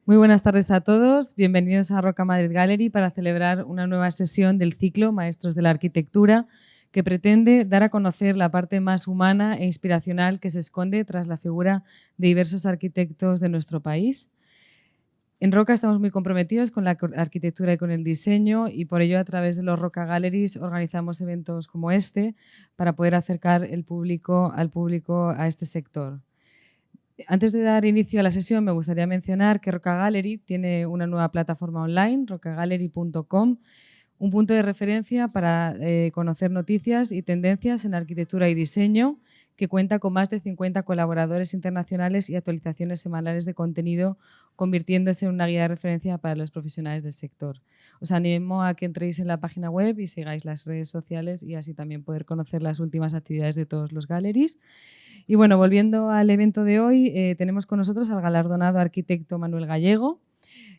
Muy buenas tardes a todos. Bienvenidos a Roca Madrid Gallery para celebrar una nueva sesión del ciclo Maestros de la Arquitectura, que pretende dar a conocer la parte más humana e inspiracional que se esconde tras la figura de diversos arquitectos de nuestro país. En Roca estamos muy comprometidos con la arquitectura y con el diseño, y por ello a través de los Roca Galleries organizamos eventos como este para poder acercar al público a este sector. Antes de dar inicio a la sesión, me gustaría mencionar que Roca Gallery tiene una nueva plataforma online, rocagallery.com, un punto de referencia para conocer noticias y tendencias en arquitectura y diseño, que cuenta con más de 50 colaboradores internacionales y actualizaciones semanales de contenido, convirtiéndose en una guía de referencia para los profesionales del sector. Os animo a que entréis en la página web y sigáis las redes sociales y así también poder conocer las últimas actividades de todos los galleries. Y bueno, volviendo al evento de hoy, tenemos con nosotros al galardonado arquitecto Manuel Gallego,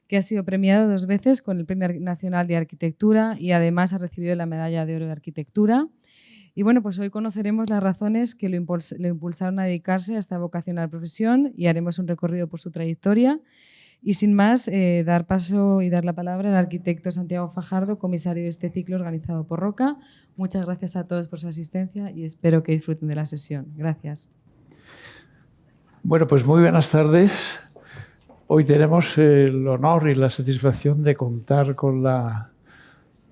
que ha sido premiado 2 veces con el Premio Nacional de Arquitectura y además ha recibido la Medalla de Oro de Arquitectura. Y bueno, pues hoy conoceremos las razones que lo impulsaron a dedicarse a esta vocacional profesión y haremos un recorrido por su trayectoria. Y sin más, dar paso y dar la palabra al arquitecto Santiago Fajardo, comisario de este ciclo organizado por Roca. Muchas gracias a todos por su asistencia y espero que disfruten de la sesión. Gracias. Bueno, pues muy buenas tardes. Hoy tenemos el honor y la satisfacción de contar con la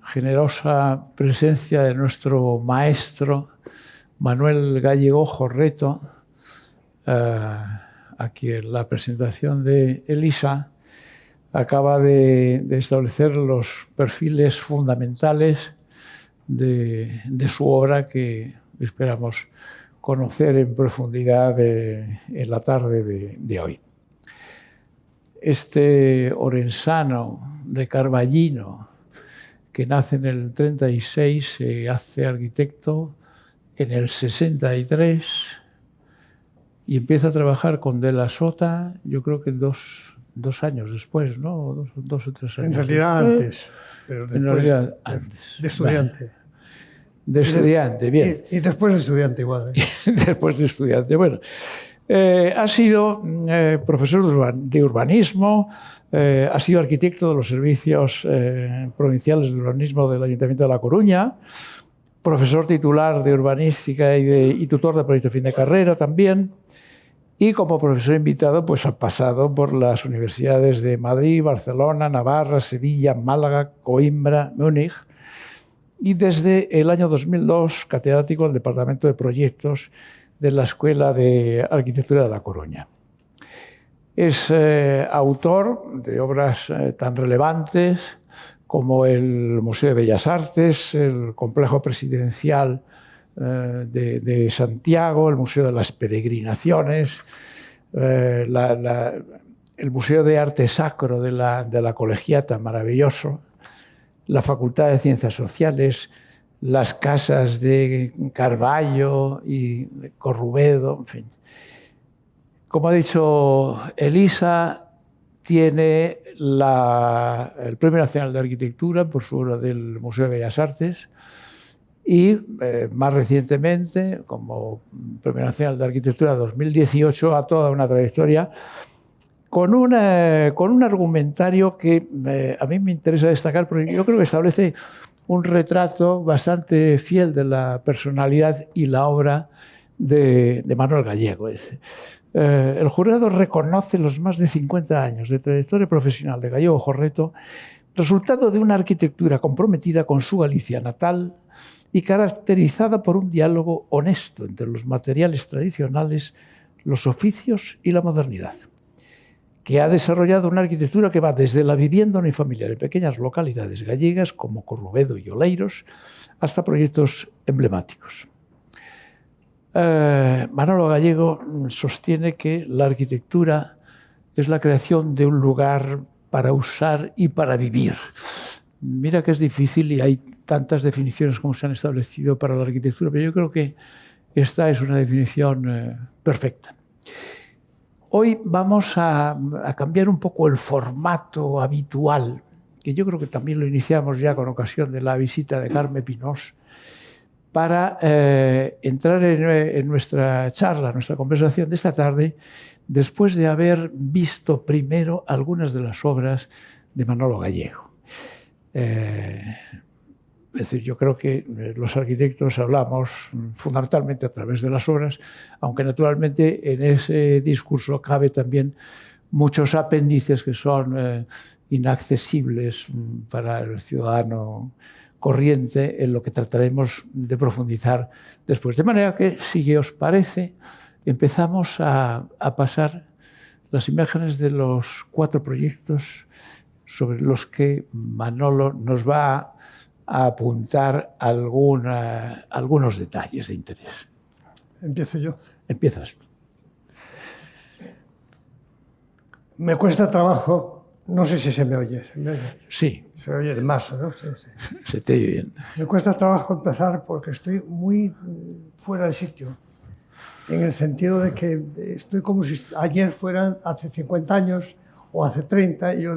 generosa presencia de nuestro maestro Manuel Gallego Jorreto, a quien la presentación de Elisa acaba de establecer los perfiles fundamentales de su obra, que esperamos conocer en profundidad en la tarde de hoy. Este orensano de Carballino, que nace en el 36, se hace arquitecto en el 63 y empieza a trabajar con De la Sota, yo creo que dos años después, ¿no? Dos o 3 años. En realidad después. antes. Pero después, en realidad antes. De estudiante. Vale. De estudiante, bien. Y después de estudiante igual. Después de estudiante, bueno. Ha sido profesor de urbanismo, ha sido arquitecto de los servicios provinciales de urbanismo del Ayuntamiento de La Coruña, profesor titular de urbanística y tutor de proyecto fin de carrera también, y como profesor invitado pues ha pasado por las universidades de Madrid, Barcelona, Navarra, Sevilla, Málaga, Coimbra, Múnich, y desde el año 2002 catedrático del Departamento de Proyectos de la Escuela de Arquitectura de La Coruña. Es autor de obras tan relevantes como el Museo de Bellas Artes, el Complejo Presidencial de Santiago, el Museo de las Peregrinaciones, el Museo de Arte Sacro de la Colegiata, maravilloso, la Facultad de Ciencias Sociales, las casas de Carballo y de Corrubedo, en fin. Como ha dicho Elisa, tiene el Premio Nacional de Arquitectura por su obra del Museo de Bellas Artes y más recientemente, como Premio Nacional de Arquitectura 2018, a toda una trayectoria con un argumentario que a mí me interesa destacar, porque yo creo que establece un retrato bastante fiel de la personalidad y la obra de Manuel Gallego. El jurado reconoce los más de 50 años de trayectoria profesional de Gallego Jorreto, resultado de una arquitectura comprometida con su Galicia natal y caracterizada por un diálogo honesto entre los materiales tradicionales, los oficios y la modernidad, que ha desarrollado una arquitectura que va desde la vivienda unifamiliar en pequeñas localidades gallegas como Corrubedo y Oleiros hasta proyectos emblemáticos. Manolo Gallego sostiene que la arquitectura es la creación de un lugar para usar y para vivir. Mira que es difícil y hay tantas definiciones como se han establecido para la arquitectura, pero yo creo que esta es una definición perfecta. Hoy vamos a cambiar un poco el formato habitual, que yo creo que también lo iniciamos ya con ocasión de la visita de Carme Pinós, para entrar en nuestra charla, nuestra conversación de esta tarde, después de haber visto primero algunas de las obras de Manolo Gallego. Es decir, yo creo que los arquitectos hablamos fundamentalmente a través de las obras, aunque naturalmente en ese discurso cabe también muchos apéndices que son inaccesibles para el ciudadano corriente, en lo que trataremos de profundizar después. De manera que, si os parece, empezamos a pasar las imágenes de los 4 proyectos sobre los que Manolo nos va a apuntar algunos detalles de interés. ¿Empiezo yo? Empiezas. Me cuesta trabajo, no sé si se me oye. ¿Se me oye? Sí. Se oye más, ¿no? Sí, sí. Se te oye bien. Me cuesta trabajo empezar porque estoy muy fuera de sitio, en el sentido de que estoy como si ayer fueran hace 50 años o hace 30 y yo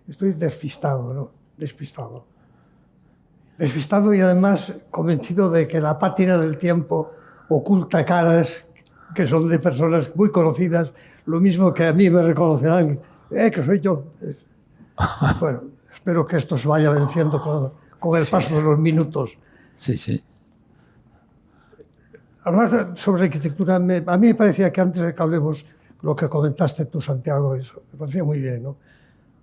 estoy despistado, ¿no? Despistado y además convencido de que la pátina del tiempo oculta caras que son de personas muy conocidas, lo mismo que a mí me reconocerán, que soy yo. Bueno, espero que esto se vaya venciendo con el paso de los minutos. Sí, sí. Hablar sobre arquitectura, a mí me parecía que antes de que hablemos lo que comentaste tú, Santiago, eso me parecía muy bien, ¿no?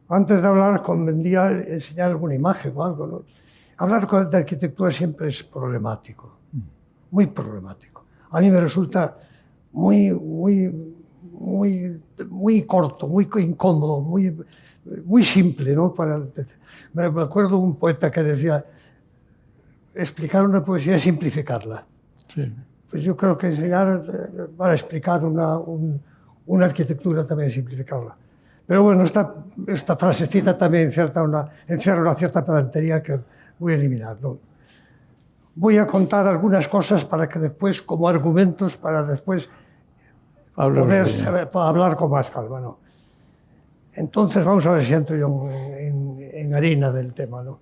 Antes de hablar convendría enseñar alguna imagen o algo, ¿no? Hablar de arquitectura siempre es problemático, muy problemático. A mí me resulta muy corto, muy incómodo, muy simple, ¿no? Me acuerdo de un poeta que decía, explicar una poesía es simplificarla. Sí. Pues yo creo que enseñar para explicar una arquitectura también es simplificarla. Pero bueno, esta frasecita también encierra una cierta pedantería que voy a eliminar, ¿no? Voy a contar algunas cosas para que después, como argumentos, para después poder hablar con más calma, ¿no? Entonces vamos a ver si entro yo en harina del tema, ¿no?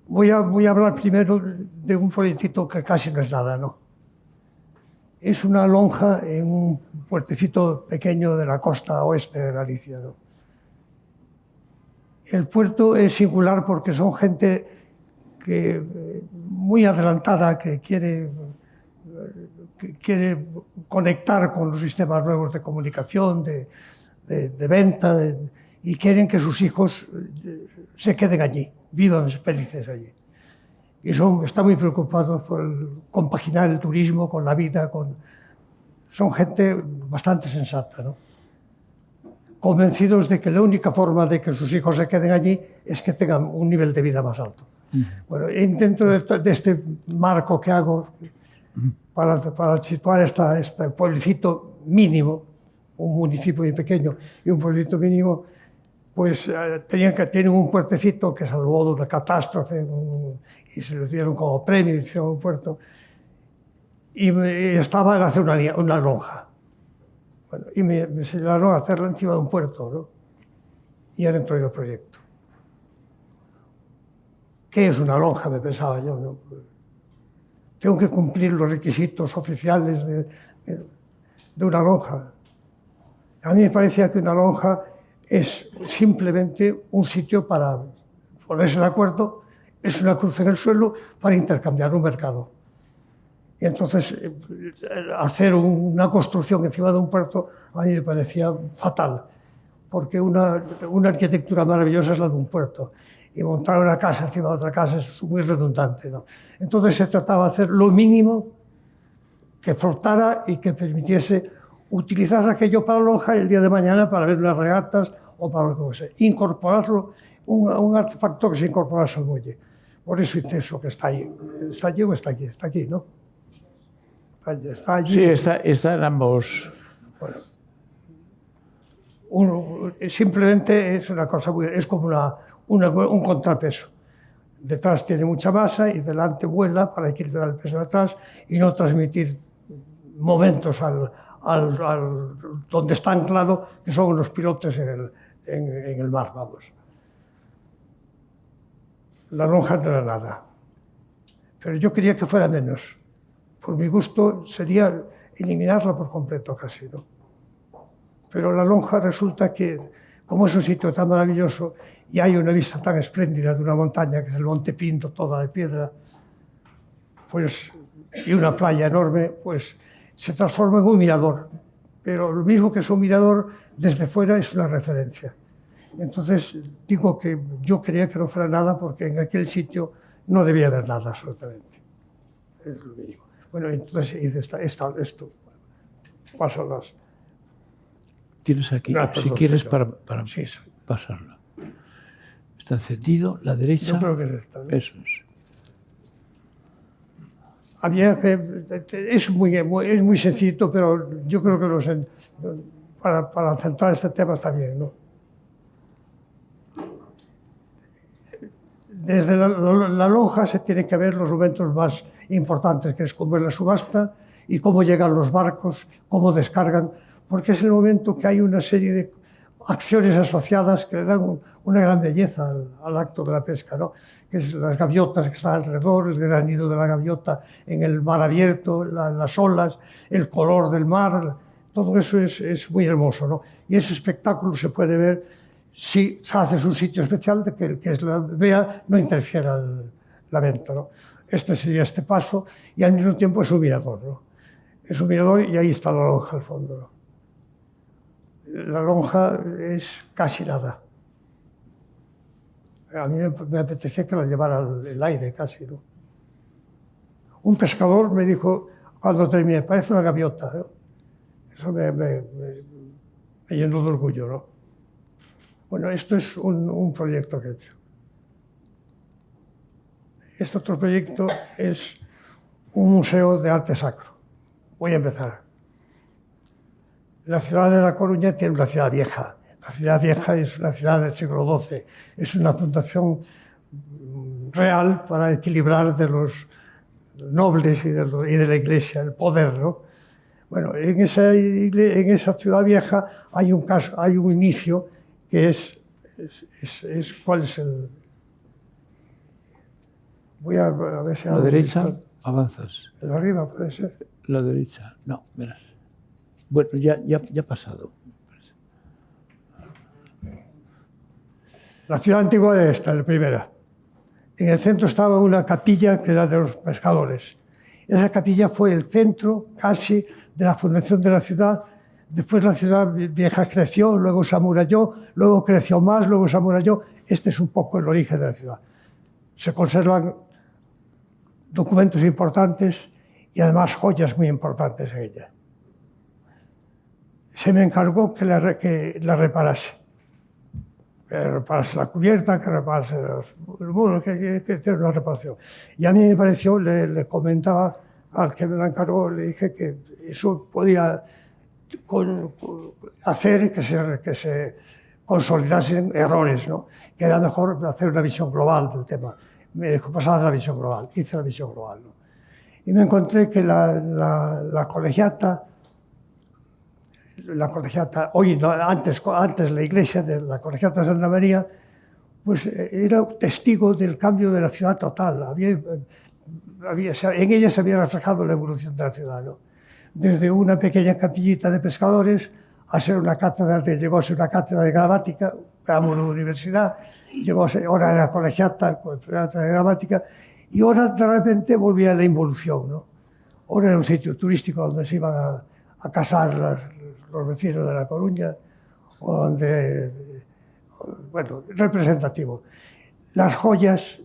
Voy a hablar primero de un folletito que casi no es nada, ¿no? Es una lonja en un puertecito pequeño de la costa oeste de Galicia, ¿no? El puerto es singular porque son gente muy adelantada, que quiere conectar con los sistemas nuevos de comunicación, de venta, y quieren que sus hijos se queden allí, vivan felices allí. Y están muy preocupados por compaginar el turismo con la vida. Son gente bastante sensata, ¿no? Convencidos de que la única forma de que sus hijos se queden allí es que tengan un nivel de vida más alto. Bueno, intento de este marco que hago para situar este pueblecito mínimo, un municipio muy pequeño y un pueblecito mínimo, pues tienen un puertecito que salvó de una catástrofe y se lo dieron como premio, hicieron un puerto, y estaba en hacer una lonja. Bueno, y me enseñaron a hacerla encima de un puerto, ¿no? Y ahora entró en el proyecto. ¿Qué es una lonja? Me pensaba yo, ¿no? Tengo que cumplir los requisitos oficiales de una lonja. A mí me parecía que una lonja es simplemente un sitio para ponerse de acuerdo, es una cruz en el suelo para intercambiar un mercado. Y entonces hacer una construcción encima de un puerto a mí me parecía fatal, porque una arquitectura maravillosa es la de un puerto, y montar una casa encima de otra casa es muy redundante, ¿no? Entonces se trataba de hacer lo mínimo que flotara y que permitiese utilizar aquello para lonja y el día de mañana para ver unas regatas o para lo que sea. Incorporarlo, un artefacto que se incorporase al muelle. Por eso hice eso que está ahí. ¿Está allí o está aquí? Está aquí, ¿no? Está allí. Sí, está en ambos. Bueno, simplemente es una cosa es como un contrapeso. Detrás tiene mucha masa y delante vuela para equilibrar el peso de atrás y no transmitir momentos donde está anclado, que son los pilotes en el mar, vamos. La lonja no era nada. pero yo quería que fuera menos. Por mi gusto sería eliminarla por completo casi, ¿no? Pero la lonja resulta que, como es un sitio tan maravilloso y hay una vista tan espléndida de una montaña, que es el Monte Pinto, toda de piedra, pues, y una playa enorme, pues se transforma en un mirador. Pero lo mismo que es un mirador, desde fuera es una referencia. Entonces digo que yo quería que no fuera nada porque en aquel sitio no debía haber nada absolutamente. Es lo mínimo. Bueno, entonces hice esto. Paso las... Tienes aquí, si quieres, para sí, pasarla. Está encendido, la derecha. Yo creo que es esta, ¿no? Eso es. Había que... Es muy sencillo, pero yo creo que para centrar este tema está bien, ¿no? Desde la lonja se tienen que ver los momentos más importantes, que es cómo es la subasta y cómo llegan los barcos, cómo descargan, porque es el momento que hay una serie de acciones asociadas que le dan una gran belleza al acto de la pesca, ¿no? Que es las gaviotas que están alrededor, el gran nido de la gaviota en el mar abierto, las olas, el color del mar, todo eso es muy hermoso, ¿no? Y ese espectáculo se puede ver si haces un sitio especial de que el que la vea no interfiera la venta, ¿no? Este sería este paso y al mismo tiempo es un mirador, ¿no? Es un mirador y ahí está la lonja al fondo, ¿no? La lonja es casi nada. A mí me apetecía que la llevara el aire casi, ¿no? Un pescador me dijo cuando terminé, parece una gaviota, ¿no? Eso me llenó de orgullo, ¿no? Bueno, esto es un proyecto que he hecho. Este otro proyecto es un museo de arte sacro. Voy a empezar. La ciudad de La Coruña tiene una ciudad vieja. La ciudad vieja es una ciudad del siglo XII. Es una fundación real para equilibrar de los nobles y de la iglesia el poder, ¿no? Bueno, en esa ciudad vieja hay un inicio que ¿cuál es el...? Voy a ver si... La derecha, avanzas. ¿El de arriba puede ser? La derecha, no, verás. Bueno, ya ha pasado. La ciudad antigua era esta, la primera. En el centro estaba una capilla que era de los pescadores. Esa capilla fue el centro casi de la fundación de la ciudad. Después la ciudad vieja creció, luego se amuralló, luego creció más, luego se amuralló. Este es un poco el origen de la ciudad. Se conservan documentos importantes y además joyas muy importantes en ella. Se me encargó que la reparase. Que reparase la cubierta, que reparase el muro, que hiciera una reparación. Y a mí me pareció, le comentaba al que me la encargó, le dije que eso podía hacer que se consolidasen errores, ¿no? Que era mejor hacer una visión global del tema. Me dijo, pasad a la visión global. Hice la visión global, ¿no? Y me encontré que la colegiata, hoy, no, antes la iglesia de la colegiata de Santa María, pues era testigo del cambio de la ciudad total. En ella se había reflejado la evolución de la ciudad, ¿no? Desde una pequeña capillita de pescadores a ser una cátedra, llegó a ser una cátedra de gramática, creamos una universidad, llegó a ser, ahora era colegiata de gramática, y ahora de repente volvía a la involución, ¿no? Ahora era un sitio turístico donde se iban a casar los vecinos de La Coruña, o donde, bueno, representativo. Las joyas,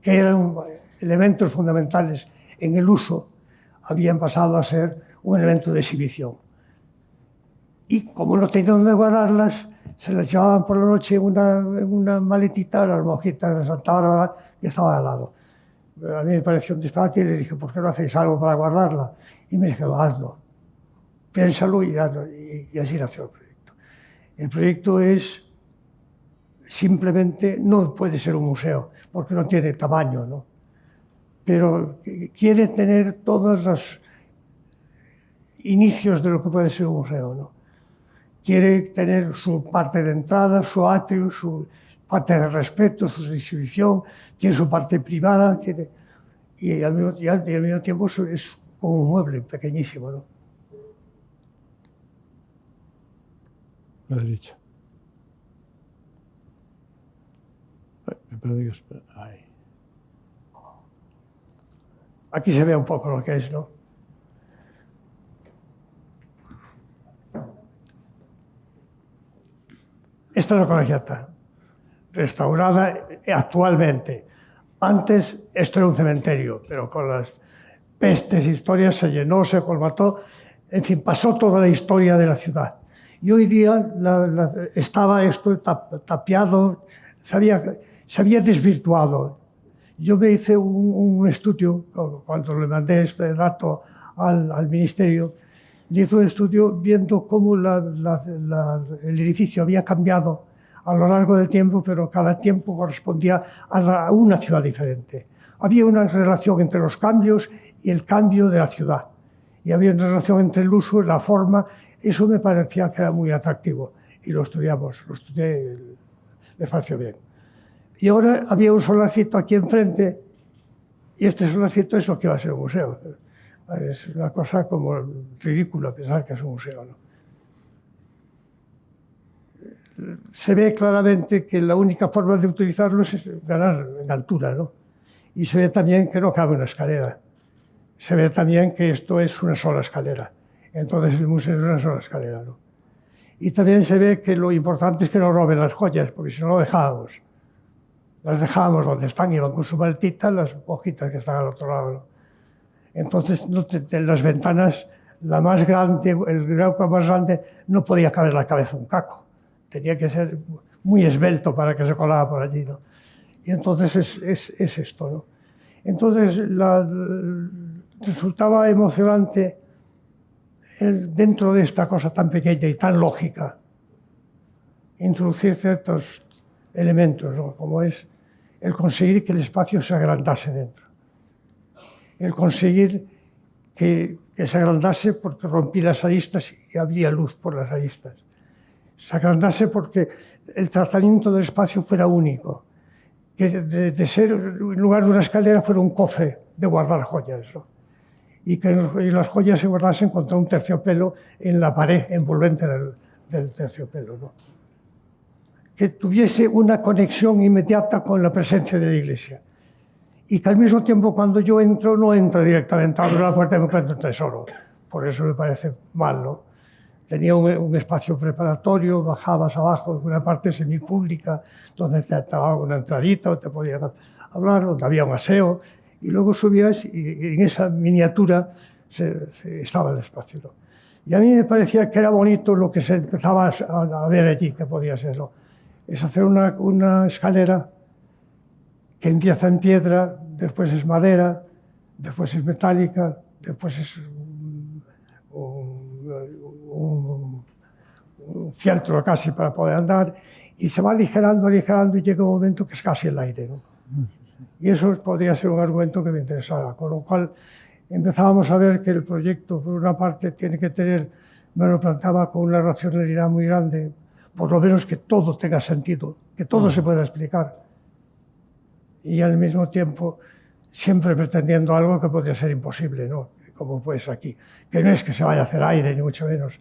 que eran elementos fundamentales en el uso, habían pasado a ser un elemento de exhibición. Y como no tenían dónde guardarlas, se las llevaban por la noche en una maletita a las monjitas de Santa Bárbara, que estaba al lado. A mí me pareció un disparate y le dije, ¿por qué no hacéis algo para guardarla? Y me dijeron, hazlo, piénsalo y hazlo. Y así nació el proyecto. El proyecto es simplemente, no puede ser un museo, porque no tiene tamaño, ¿no? Pero quiere tener todos los inicios de lo que puede ser un museo, ¿no? Quiere tener su parte de entrada, su atrio, su parte de respeto, su exhibición, tiene su parte privada, y al mismo tiempo es como un mueble pequeñísimo, ¿no? La derecha. Me parece que ahí. Aquí se ve un poco lo que es, ¿no? Esta es la colegiata, restaurada actualmente. Antes esto era un cementerio, pero con las pestes, historias, se llenó, se colmató, en fin, pasó toda la historia de la ciudad. Y hoy día estaba esto tapiado, se había desvirtuado. Yo me hice un estudio, cuando le mandé este dato al ministerio, le hice un estudio viendo cómo el edificio había cambiado a lo largo del tiempo, pero cada tiempo correspondía a una ciudad diferente. Había una relación entre los cambios y el cambio de la ciudad. Y había una relación entre el uso y la forma. Eso me parecía que era muy atractivo. Y lo estudiamos, lo estudié, me pareció bien. Y ahora había un solarcito aquí enfrente, y este solarcito es lo que va a ser un museo. Es una cosa como ridícula pensar que es un museo, ¿no? Se ve claramente que la única forma de utilizarlo es ganar en altura, ¿no? Y se ve también que no cabe una escalera. Se ve también que esto es una sola escalera. Entonces el museo es una sola escalera, ¿no? Y también se ve que lo importante es que no roben las joyas, porque si no lo dejábamos. Las dejábamos donde están, iban con su maltita, las hojitas que están al otro lado, ¿no? Entonces, en las ventanas, la más grande, el grauco más grande, no podía caber la cabeza un caco. Tenía que ser muy esbelto para que se colara por allí, ¿no? Y entonces es esto, ¿no? Entonces, resultaba emocionante dentro de esta cosa tan pequeña y tan lógica, introducir ciertos elementos, ¿no? Como es el conseguir que el espacio se agrandase dentro. El conseguir que se agrandase porque rompí las aristas y había luz por las aristas. Se agrandase porque el tratamiento del espacio fuera único. Que de ser, en lugar de una escalera, fuera un cofre de guardar joyas, ¿no? Y que las joyas se guardasen contra un terciopelo en la pared envolvente del terciopelo, ¿no? Que tuviese una conexión inmediata con la presencia de la iglesia. Y que al mismo tiempo, cuando yo entro, no entro directamente, abro la puerta y me encuentro un tesoro. Por eso me parece mal, ¿no? Tenía un espacio preparatorio, bajabas abajo de una parte semipública, donde te daba una entradita o te podían hablar, donde había un aseo, y luego subías y en esa miniatura estaba el espacio, ¿no? Y a mí me parecía que era bonito lo que se empezaba a ver allí, que podía ser, ¿no? Es hacer una escalera que empieza en piedra, después es madera, después es metálica, después es un fieltro casi para poder andar, y se va aligerando y llega un momento que es casi el aire, ¿no? Y eso podría ser un argumento que me interesaba, con lo cual empezábamos a ver que el proyecto, por una parte, tiene que tener, me lo planteaba con una racionalidad muy grande, por lo menos que todo tenga sentido, que todo se pueda explicar, y al mismo tiempo siempre pretendiendo algo que podría ser imposible, ¿no? Como pues aquí, que no es que se vaya a hacer aire, ni mucho menos,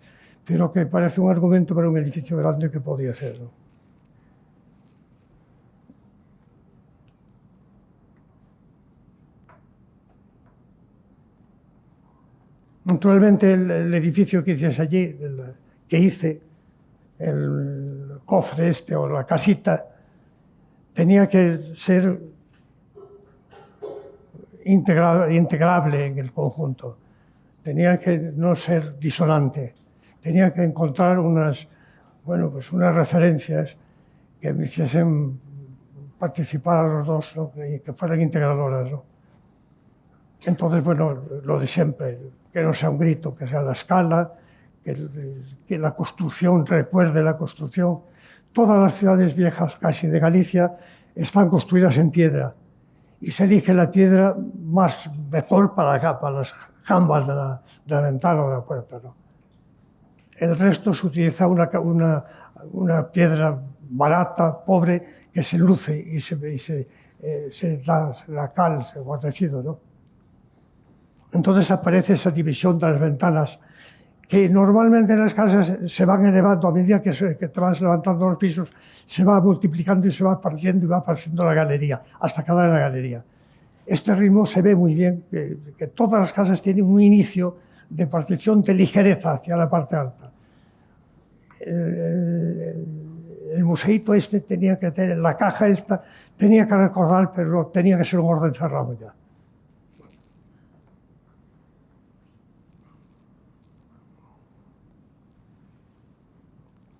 pero que parece un argumento para un edificio grande que podría ser, ¿no? Naturalmente el edificio que hice allí, el cofre este o la casita, tenía que ser integrable en el conjunto. Tenía que no ser disonante. Tenía que encontrar unas referencias que me hiciesen participar a los dos, ¿no? Y que fueran integradoras, ¿no? Entonces, bueno, lo de siempre, que no sea un grito, que sea la escala, que la construcción recuerde la construcción. Todas las ciudades viejas, casi de Galicia, están construidas en piedra y se elige la piedra mejor para las jambas de la ventana o de la puerta, ¿no? El resto se utiliza una piedra barata, pobre, que se luce y se da la cal, el guardecido, ¿no? Entonces aparece esa división de las ventanas, que normalmente en las casas se van elevando a medida que te vas levantando los pisos, se va multiplicando y se va apareciendo y va apareciendo la galería, hasta acabar en la galería. Este ritmo se ve muy bien, que todas las casas tienen un inicio de partición de ligereza hacia la parte alta. El museíto este tenía que tener, la caja esta tenía que recordar, pero tenía que ser un orden cerrado ya.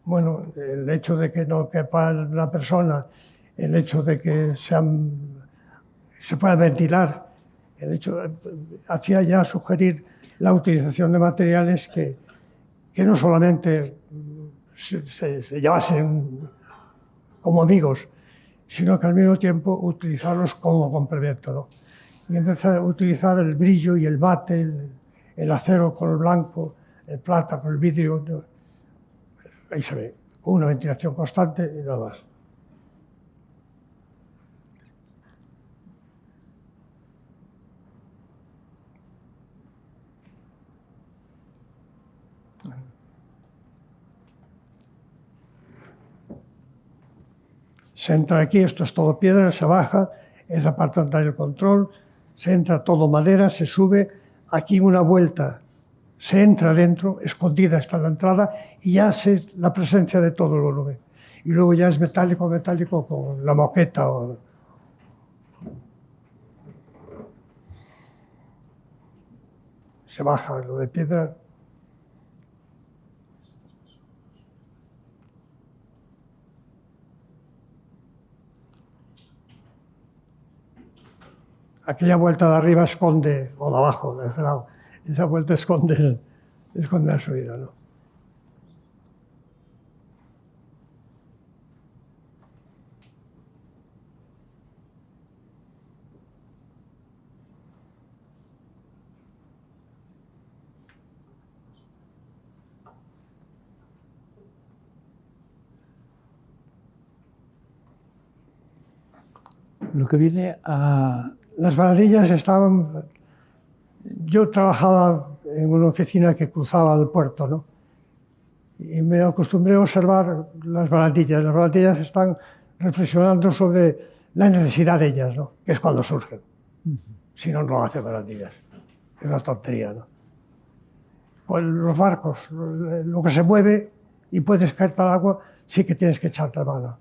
Bueno, el hecho de que no quepa la persona, el hecho de que se pueda ventilar, el hecho hacía ya sugerir la utilización de materiales que no solamente se llevasen como amigos, sino que al mismo tiempo utilizarlos como complemento, ¿no? Y empezar a utilizar el brillo y el mate, el acero con el blanco, el plata con el vidrio, ¿no? Ahí se ve, con una ventilación constante y nada más. Se entra aquí, esto es todo piedra, se baja, es la parte donde hay el control, se entra todo madera, se sube, aquí una vuelta, se entra dentro, escondida está la entrada y ya se la presencia de todo el volumen. Y luego ya es metálico, metálico con la moqueta. Se baja lo de piedra. Aquella vuelta de arriba esconde, o de abajo, de ese lado, esa vuelta esconde la subida, ¿no? Lo que viene a... Las varadillas estaban... Yo trabajaba en una oficina que cruzaba el puerto, ¿no? Y me acostumbré a observar las barandillas. Las barandillas están reflexionando sobre la necesidad de ellas, ¿no? Que es cuando surgen. Si no, no hace barandillas. Es una tontería, ¿no? Pues los barcos, lo que se mueve y puedes caerte al agua, sí que tienes que echarte mano.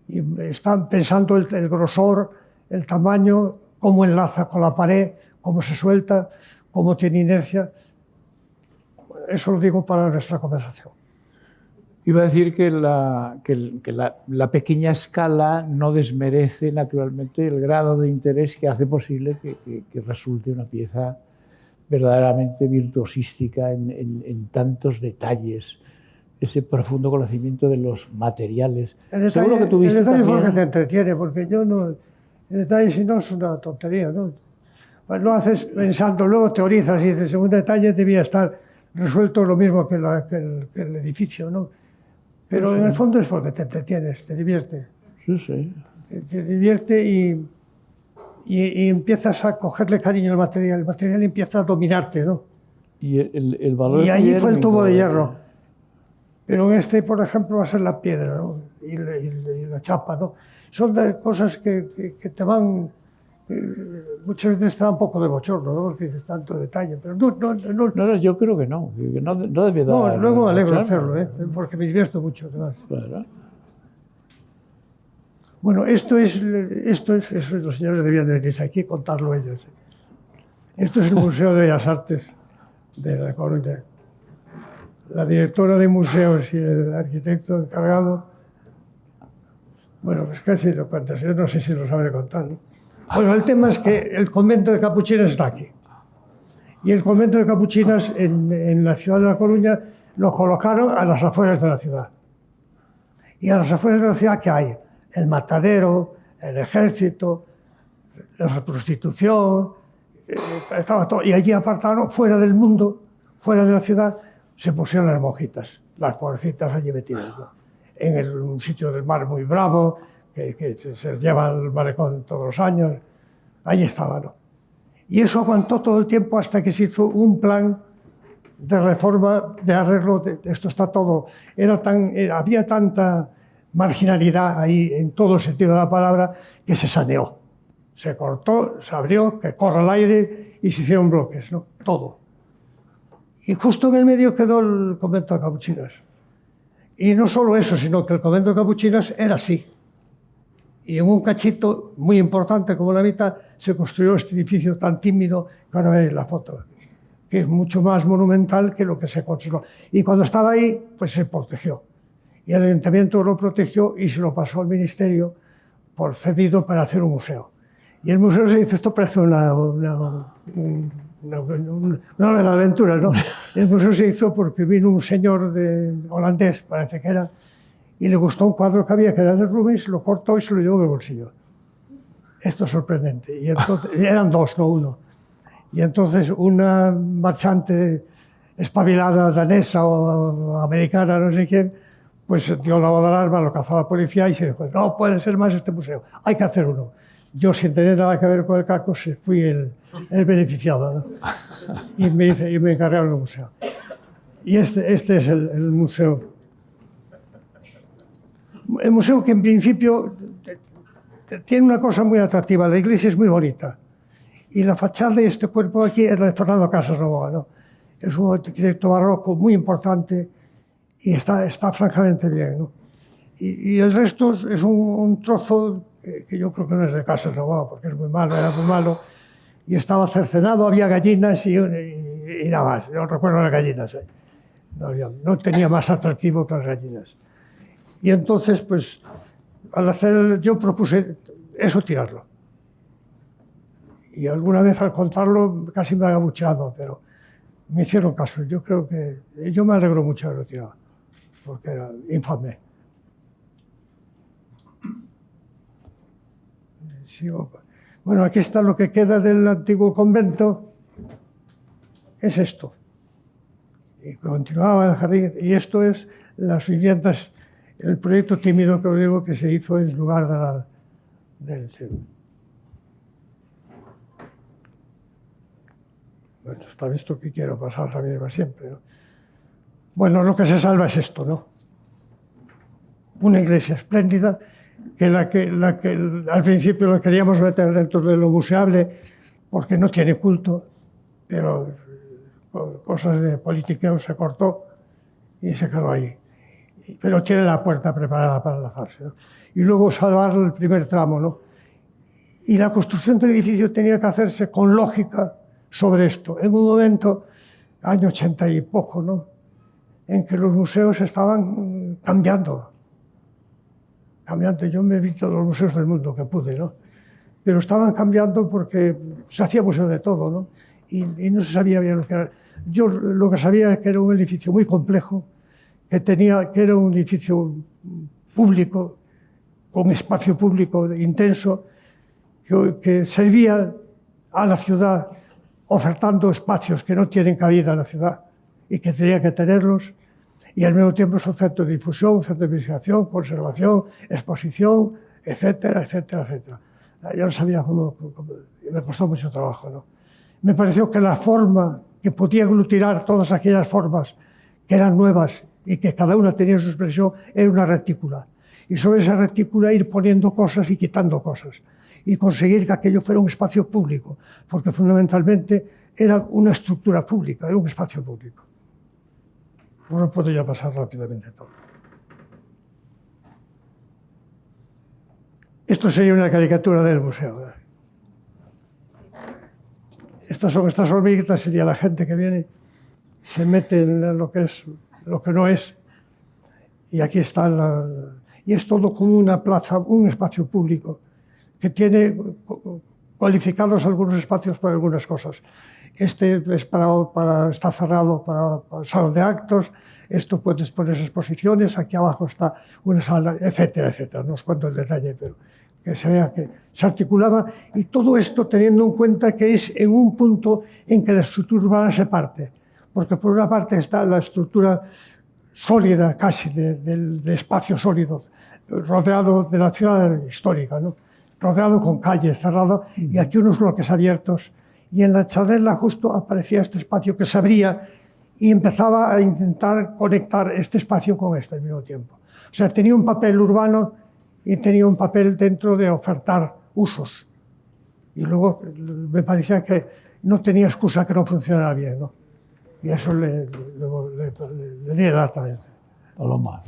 Y están pensando el grosor, el tamaño, cómo enlaza con la pared, cómo se suelta, cómo tiene inercia. Eso lo digo para nuestra conversación. Iba a decir que la pequeña escala no desmerece naturalmente el grado de interés que hace posible que resulte una pieza verdaderamente virtuosística en tantos detalles, ese profundo conocimiento de los materiales. Seguro que tuviste el detalle también... es lo que te entretiene, porque yo no... El detalle si no es una tontería, ¿no? Pues lo haces pensando, luego teorizas y dices, un detalle debía estar resuelto lo mismo que el edificio, ¿no? Pero en el fondo es porque te entretienes, te divierte. Sí, sí. Te divierte y empiezas a cogerle cariño al material. El material empieza a dominarte, ¿no? Y el valor... Y allí fue el tubo de hierro. Pero en este, por ejemplo, va a ser la piedra, ¿no? Y la chapa, ¿no? Son cosas que te van... muchas veces te da un poco de bochorno, ¿no? Porque dices tanto detalle, pero no, yo creo que no debe dar... No, luego me alegro de hacerlo, ¿eh? Porque me divierto mucho, además. Claro. Bueno, esto es los señores debían de venir aquí y contarlo ellos. Esto es el Museo de Bellas Artes de La Coruña. La directora de museos y el arquitecto encargado, bueno, pues casi lo cuentas, yo no sé si lo sabré contar, ¿no? Bueno, el tema es que el convento de capuchinas está aquí. Y el convento de capuchinas en la ciudad de La Coruña lo colocaron a las afueras de la ciudad. Y a las afueras de la ciudad, ¿qué hay? El matadero, el ejército, la prostitución, estaba todo. Y allí apartaron, fuera del mundo, fuera de la ciudad, se pusieron las monjitas, las pobrecitas allí metidas, ¿no? En un sitio del mar muy bravo, que se lleva al malecón todos los años, ahí estaba, ¿no? Y eso aguantó todo el tiempo hasta que se hizo un plan de reforma, de arreglo. Esto está todo. Había tanta marginalidad ahí, en todo el sentido de la palabra, que se saneó. Se cortó, se abrió, que corra el aire y se hicieron bloques, ¿no? Todo. Y justo en el medio quedó el convento de Capuchinas. Y no solo eso, sino que el convento de Capuchinas era así. Y en un cachito muy importante como la mitad se construyó este edificio tan tímido que ahora veis la foto, que es mucho más monumental que lo que se conservó. Y cuando estaba ahí, pues se protegió. Y el ayuntamiento lo protegió y se lo pasó al ministerio por cedido para hacer un museo. Y el museo se hizo, esto parece una novela de aventuras, ¿no? El museo se hizo porque vino un señor holandés, parece que era, y le gustó un cuadro que había, que era de Rubens, lo cortó y se lo llevó en el bolsillo. Esto es sorprendente. Y entonces, eran dos, no uno. Y entonces una marchante espabilada danesa o americana, no sé quién, pues dio la voz de alarma, lo cazó la policía y se dijo, no puede ser más este museo, hay que hacer uno. Yo, sin tener nada que ver con el caco, fui el beneficiado, ¿no? Y me encargaron el museo. Y este es el museo. El museo que en principio tiene una cosa muy atractiva, la iglesia es muy bonita. Y la fachada de este cuerpo de aquí es la de Fernando Casanovas, ¿no? Es un arquitecto barroco muy importante y está francamente bien, ¿no? Y el resto es un trozo que yo creo que no es de Casanovas, porque es muy malo, era muy malo. Y estaba cercenado, había gallinas y nada más. Yo recuerdo las gallinas. No tenía más atractivo que las gallinas. Y entonces, pues, yo propuse eso, tirarlo. Y alguna vez al contarlo casi me ha abucheado, pero me hicieron caso. Yo creo que... Yo me alegro mucho de haberlo tirado, porque era infame. Bueno, aquí está lo que queda del antiguo convento. Es esto. Y continuaba el jardín. Y esto es las viviendas, el proyecto tímido que os digo que se hizo en lugar del centro. Bueno, está visto que quiero pasar la misma siempre, ¿no? Bueno, lo que se salva es esto, ¿no? Una iglesia espléndida, que al principio lo queríamos meter dentro de lo museable, porque no tiene culto, pero por cosas de politiqueo se cortó y se quedó ahí. Pero tiene la puerta preparada para lanzarse, ¿no? Y luego salvar el primer tramo, ¿no? Y la construcción del edificio tenía que hacerse con lógica sobre esto. En un momento, año 80 y poco, ¿no?, en que los museos estaban cambiando. Yo me he visto los museos del mundo que pude, ¿no? Pero estaban cambiando porque se hacía museo de todo, ¿no? Y no se sabía bien lo que era. Yo lo que sabía es que era un edificio muy complejo, que era un edificio público, con espacio público intenso, que servía a la ciudad ofertando espacios que no tienen cabida en la ciudad y que tenía que tenerlos, y al mismo tiempo es un centro de difusión, un centro de investigación, conservación, exposición, etcétera, etcétera, etcétera. Yo no sabía cómo me costó mucho trabajo, ¿no? Me pareció que la forma que podía aglutinar todas aquellas formas que eran nuevas y que cada una tenía su expresión era una retícula. Y sobre esa retícula ir poniendo cosas y quitando cosas. Y conseguir que aquello fuera un espacio público, porque fundamentalmente era una estructura pública, era un espacio público. No puedo ya pasar rápidamente todo. Esto sería una caricatura del museo, ¿verdad? Estas hormiguitas, sería la gente que viene, se mete en lo que no es, y aquí está y es todo como una plaza, un espacio público, que tiene cualificados algunos espacios para algunas cosas. Este es está cerrado para el salón de actos, esto puedes poner exposiciones, aquí abajo está una sala, etcétera, etcétera. No os cuento el detalle, pero que se vea que se articulaba, y todo esto teniendo en cuenta que es en un punto en que la estructura urbana se parte, porque por una parte está la estructura sólida casi del espacio sólido, rodeado de la ciudad histórica, ¿no?, rodeado con calles, cerrado, y aquí unos bloques abiertos, y en la charnela justo aparecía este espacio que se abría y empezaba a intentar conectar este espacio con este al mismo tiempo. O sea, tenía un papel urbano y tenía un papel dentro de ofertar usos. Y luego me parecía que no tenía excusa que no funcionara bien, ¿no? Y eso le di lata. Paloma.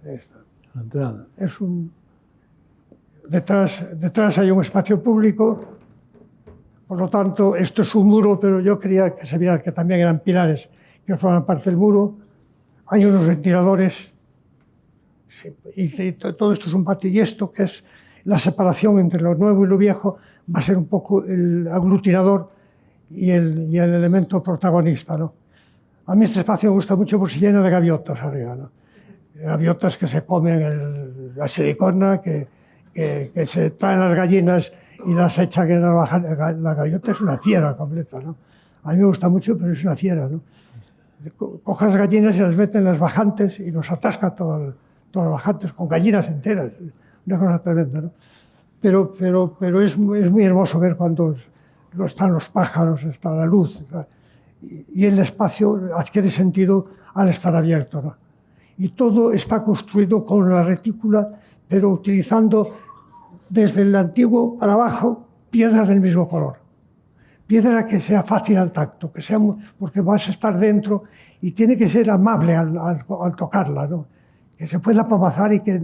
La entrada. Detrás hay un espacio público, por lo tanto, esto es un muro, pero yo quería que se viera que también eran pilares que forman parte del muro. Hay unos ventiladores, sí, y todo esto es un patio. Y esto, que es la separación entre lo nuevo y lo viejo, va a ser un poco el aglutinador y el elemento protagonista, ¿no? A mí este espacio me gusta mucho porque se llena de gaviotas arriba, ¿no? Gaviotas que se comen la silicona, que se traen las gallinas y las echan en la gaviota. Es una fiera completa, ¿no? A mí me gusta mucho, pero es una fiera, ¿no? Coge las gallinas y las mete en las bajantes y nos atasca todas las bajantes con gallinas enteras. Una cosa tremenda, ¿no? Pero es muy hermoso ver cuando están los pájaros, está la luz, y el espacio adquiere sentido al estar abierto, ¿no? Y todo está construido con la retícula, pero utilizando desde el antiguo para abajo piedras del mismo color. Piedra que sea fácil al tacto, porque vas a estar dentro y tiene que ser amable al tocarla, ¿no? Que se pueda apamazar y que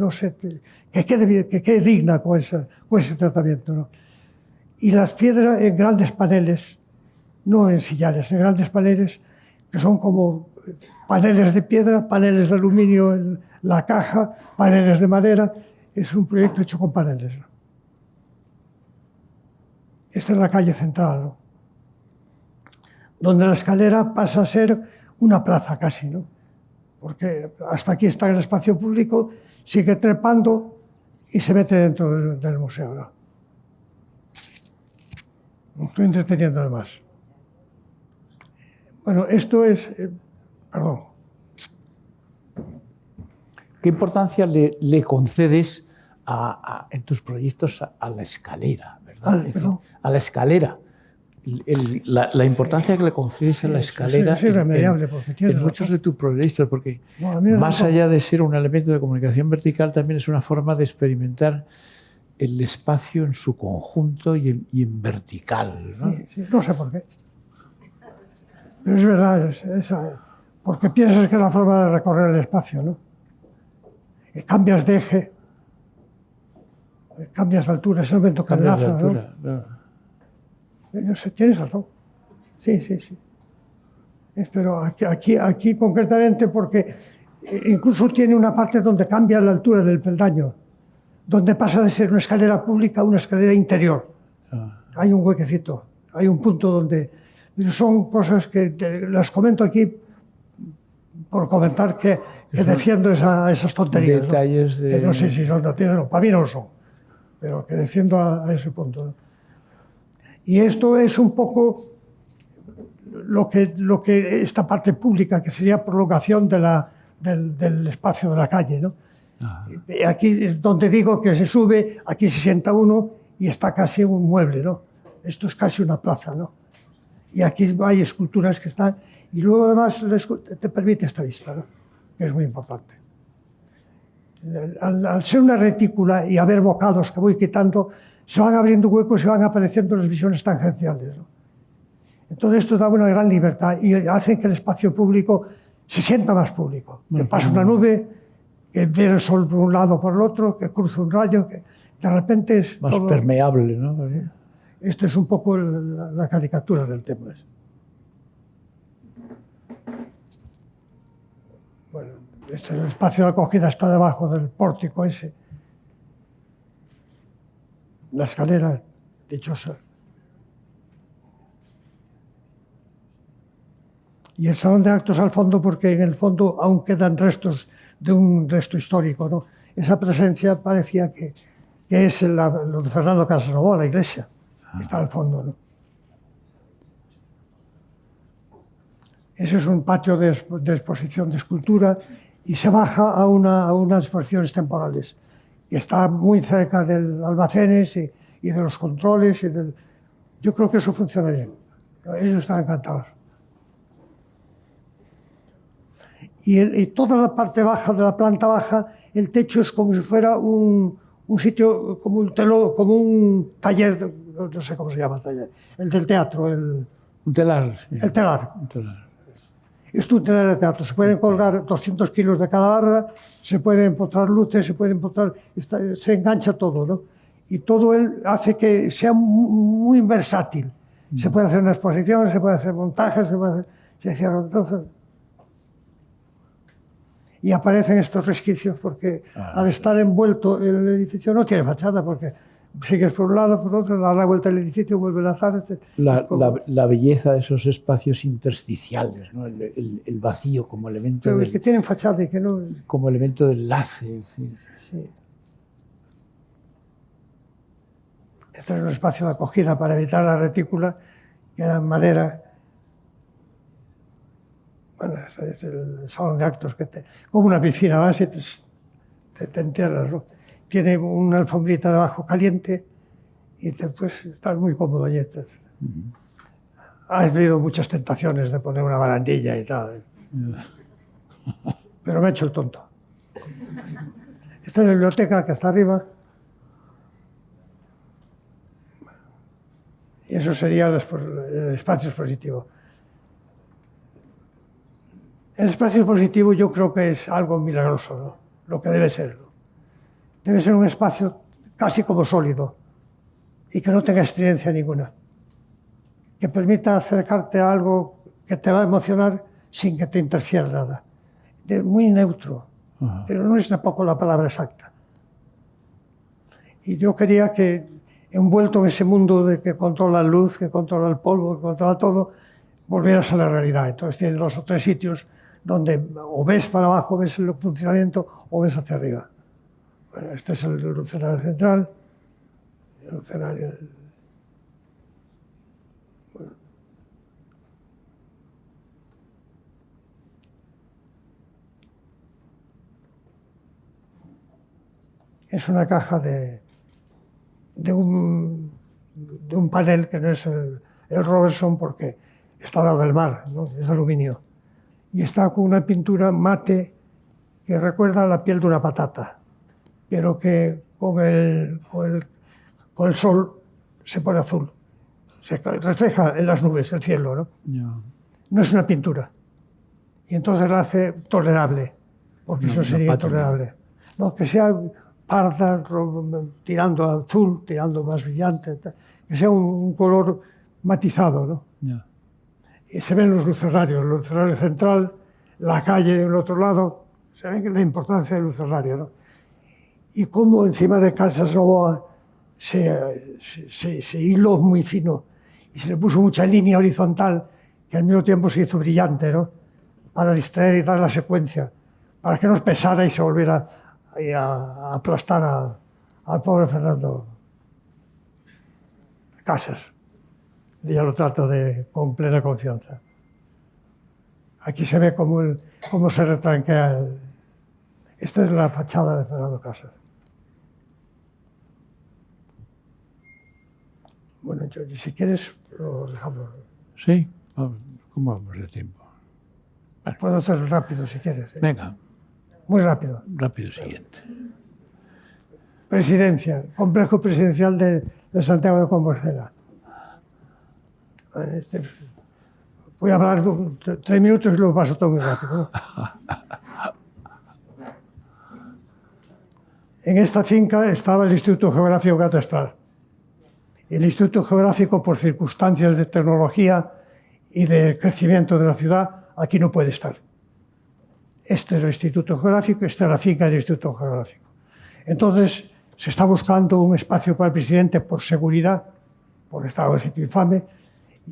quede digna con ese tratamiento, ¿no? Y las piedras en grandes paneles, no en sillares, en grandes paneles, que son como paneles de piedra, paneles de aluminio en la caja, paneles de madera. Es un proyecto hecho con paneles, ¿no? Esta es la calle central, ¿no? Donde la escalera pasa a ser una plaza casi, ¿no? Porque hasta aquí está el espacio público, sigue trepando y se mete dentro del museo, ¿no? Me estoy entreteniendo además. Bueno, esto es... perdón. ¿Qué importancia le concedes en tus proyectos a la escalera, ¿verdad? A la escalera. La importancia que le concedes a la escalera es irremediable, en muchos de tus proyectos, porque más allá de ser un elemento de comunicación vertical, también es una forma de experimentar el espacio en su conjunto y en vertical, ¿no? Sí, no sé por qué. Pero es verdad, porque piensas que es la forma de recorrer el espacio, ¿no? Cambias de eje, cambias de altura, es el momento que enlaza, ¿no? No sé, tienes razón. Sí. Pero aquí concretamente, porque incluso tiene una parte donde cambia la altura del peldaño, donde pasa de ser una escalera pública a una escalera interior. Hay un huequecito, hay un punto donde... Pero son cosas que las comento aquí por comentar que defiendo esas tonterías. Detalles, ¿no? Que no sé si son tonterías, no, para mí no lo son, pero que defiendo a ese punto, ¿no? Y esto es un poco lo que esta parte pública, que sería prolongación del espacio de la calle, ¿no? Aquí es donde digo que se sube, aquí se sienta uno y está casi un mueble, ¿no? Esto es casi una plaza, ¿no? Y aquí hay esculturas que están... Y luego además te permite esta vista, ¿no? Que es muy importante. Al ser una retícula y haber bocados que voy quitando, se van abriendo huecos y van apareciendo las visiones tangenciales, ¿no? Entonces esto da una gran libertad y hace que el espacio público se sienta más público. Que pasa una nube, que ve el sol por un lado o por el otro, que cruza un rayo, que de repente es más todo permeable, ¿no? Esto es un poco la caricatura del tema. Bueno, el espacio de acogida está debajo del pórtico ese. La escalera dichosa. Y el salón de actos al fondo, porque en el fondo aún quedan restos de un resto histórico, ¿no? Esa presencia parecía que es lo de Fernando Casanova, la iglesia. Está al fondo, ¿no? Ese es un patio de exposición de escultura y se baja a unas exposiciones temporales que está muy cerca del Almacenes y y de los controles. Yo creo que eso funciona bien. Ellos están encantados. Y toda la parte baja de la planta baja, el techo es como si fuera un sitio, como un taller, no sé cómo se llama el taller, el del teatro. Un telar. Sí. El telar. Un telar. Es un telar de teatro. Se pueden colgar 200 kilos de cada barra, se pueden empotrar luces, se engancha todo, ¿no? Y todo él hace que sea muy versátil. Se puede hacer una exposición, se puede hacer montajes, se cierra. Entonces, y aparecen estos resquicios porque al estar envuelto el edificio no tiene fachada, porque sigues por un lado, por otro, das la vuelta al edificio, vuelve a azar. La belleza de esos espacios intersticiales, ¿no? El vacío como elemento. Pero es que tienen fachada y que no. Como elemento de enlace. Sí. Este es un espacio de acogida para evitar la retícula, que era en madera. Bueno, este es el salón de actos, como una piscina, vas y te entierras, ¿no? Tiene una alfombrita debajo caliente y pues, estás muy cómodo allí. Has habido muchas tentaciones de poner una barandilla y tal, pero me he hecho el tonto. Esta es la biblioteca que está arriba. Y eso sería el espacio expositivo. El espacio expositivo yo creo que es algo milagroso, ¿no? Lo que debe ser, ¿no? Debe ser un espacio casi como sólido y que no tenga estridencia ninguna, que permita acercarte a algo que te va a emocionar sin que te interfiera nada. Muy neutro, pero no es tampoco la palabra exacta. Y yo quería que, envuelto en ese mundo de que controla la luz, que controla el polvo, que controla todo, volvieras a la realidad. Entonces tienes 2 o 3 sitios donde o ves para abajo, ves el funcionamiento, o ves hacia arriba. Bueno, este es el lucenario central, el lucenario. Bueno. Es una caja de un panel que no es el Robertson porque está al lado del mar, ¿no? Es de aluminio. Y está con una pintura mate que recuerda a la piel de una patata, pero que con el sol se pone azul. Se refleja en las nubes, el cielo, ¿no? No es una pintura. Y entonces la hace tolerable, porque eso sería intolerable. No, que sea parda, tirando a azul, tirando más brillante, que sea un color matizado, ¿no? Y se ven los lucernarios, el lucernario central, la calle del otro lado, se ve la importancia del lucernario, ¿no? Y cómo encima de Casas Novoa se hiló muy fino y se le puso mucha línea horizontal que al mismo tiempo se hizo brillante, ¿no? Para distraer y dar la secuencia, para que no pesara y se volviera a aplastar al pobre Fernando Casas. Ya lo trato con plena confianza. Aquí se ve cómo se retranquea. Esta es la fachada de Fernando Casas. Bueno, si quieres, lo dejamos. Sí, ¿cómo vamos de tiempo? Bueno. Puedo hacerlo rápido si quieres. Venga. Muy rápido. Rápido, siguiente. Presidencia, complejo presidencial de Santiago de Compostela. Voy a hablar 3 minutos y lo paso todo muy rápido, ¿no? En esta finca estaba el Instituto Geográfico Catastral. El Instituto Geográfico, por circunstancias de tecnología y de crecimiento de la ciudad, aquí no puede estar. Este es el Instituto Geográfico, esta es la finca del Instituto Geográfico. Entonces, se está buscando un espacio para el presidente por seguridad, porque estaba en sitio infame,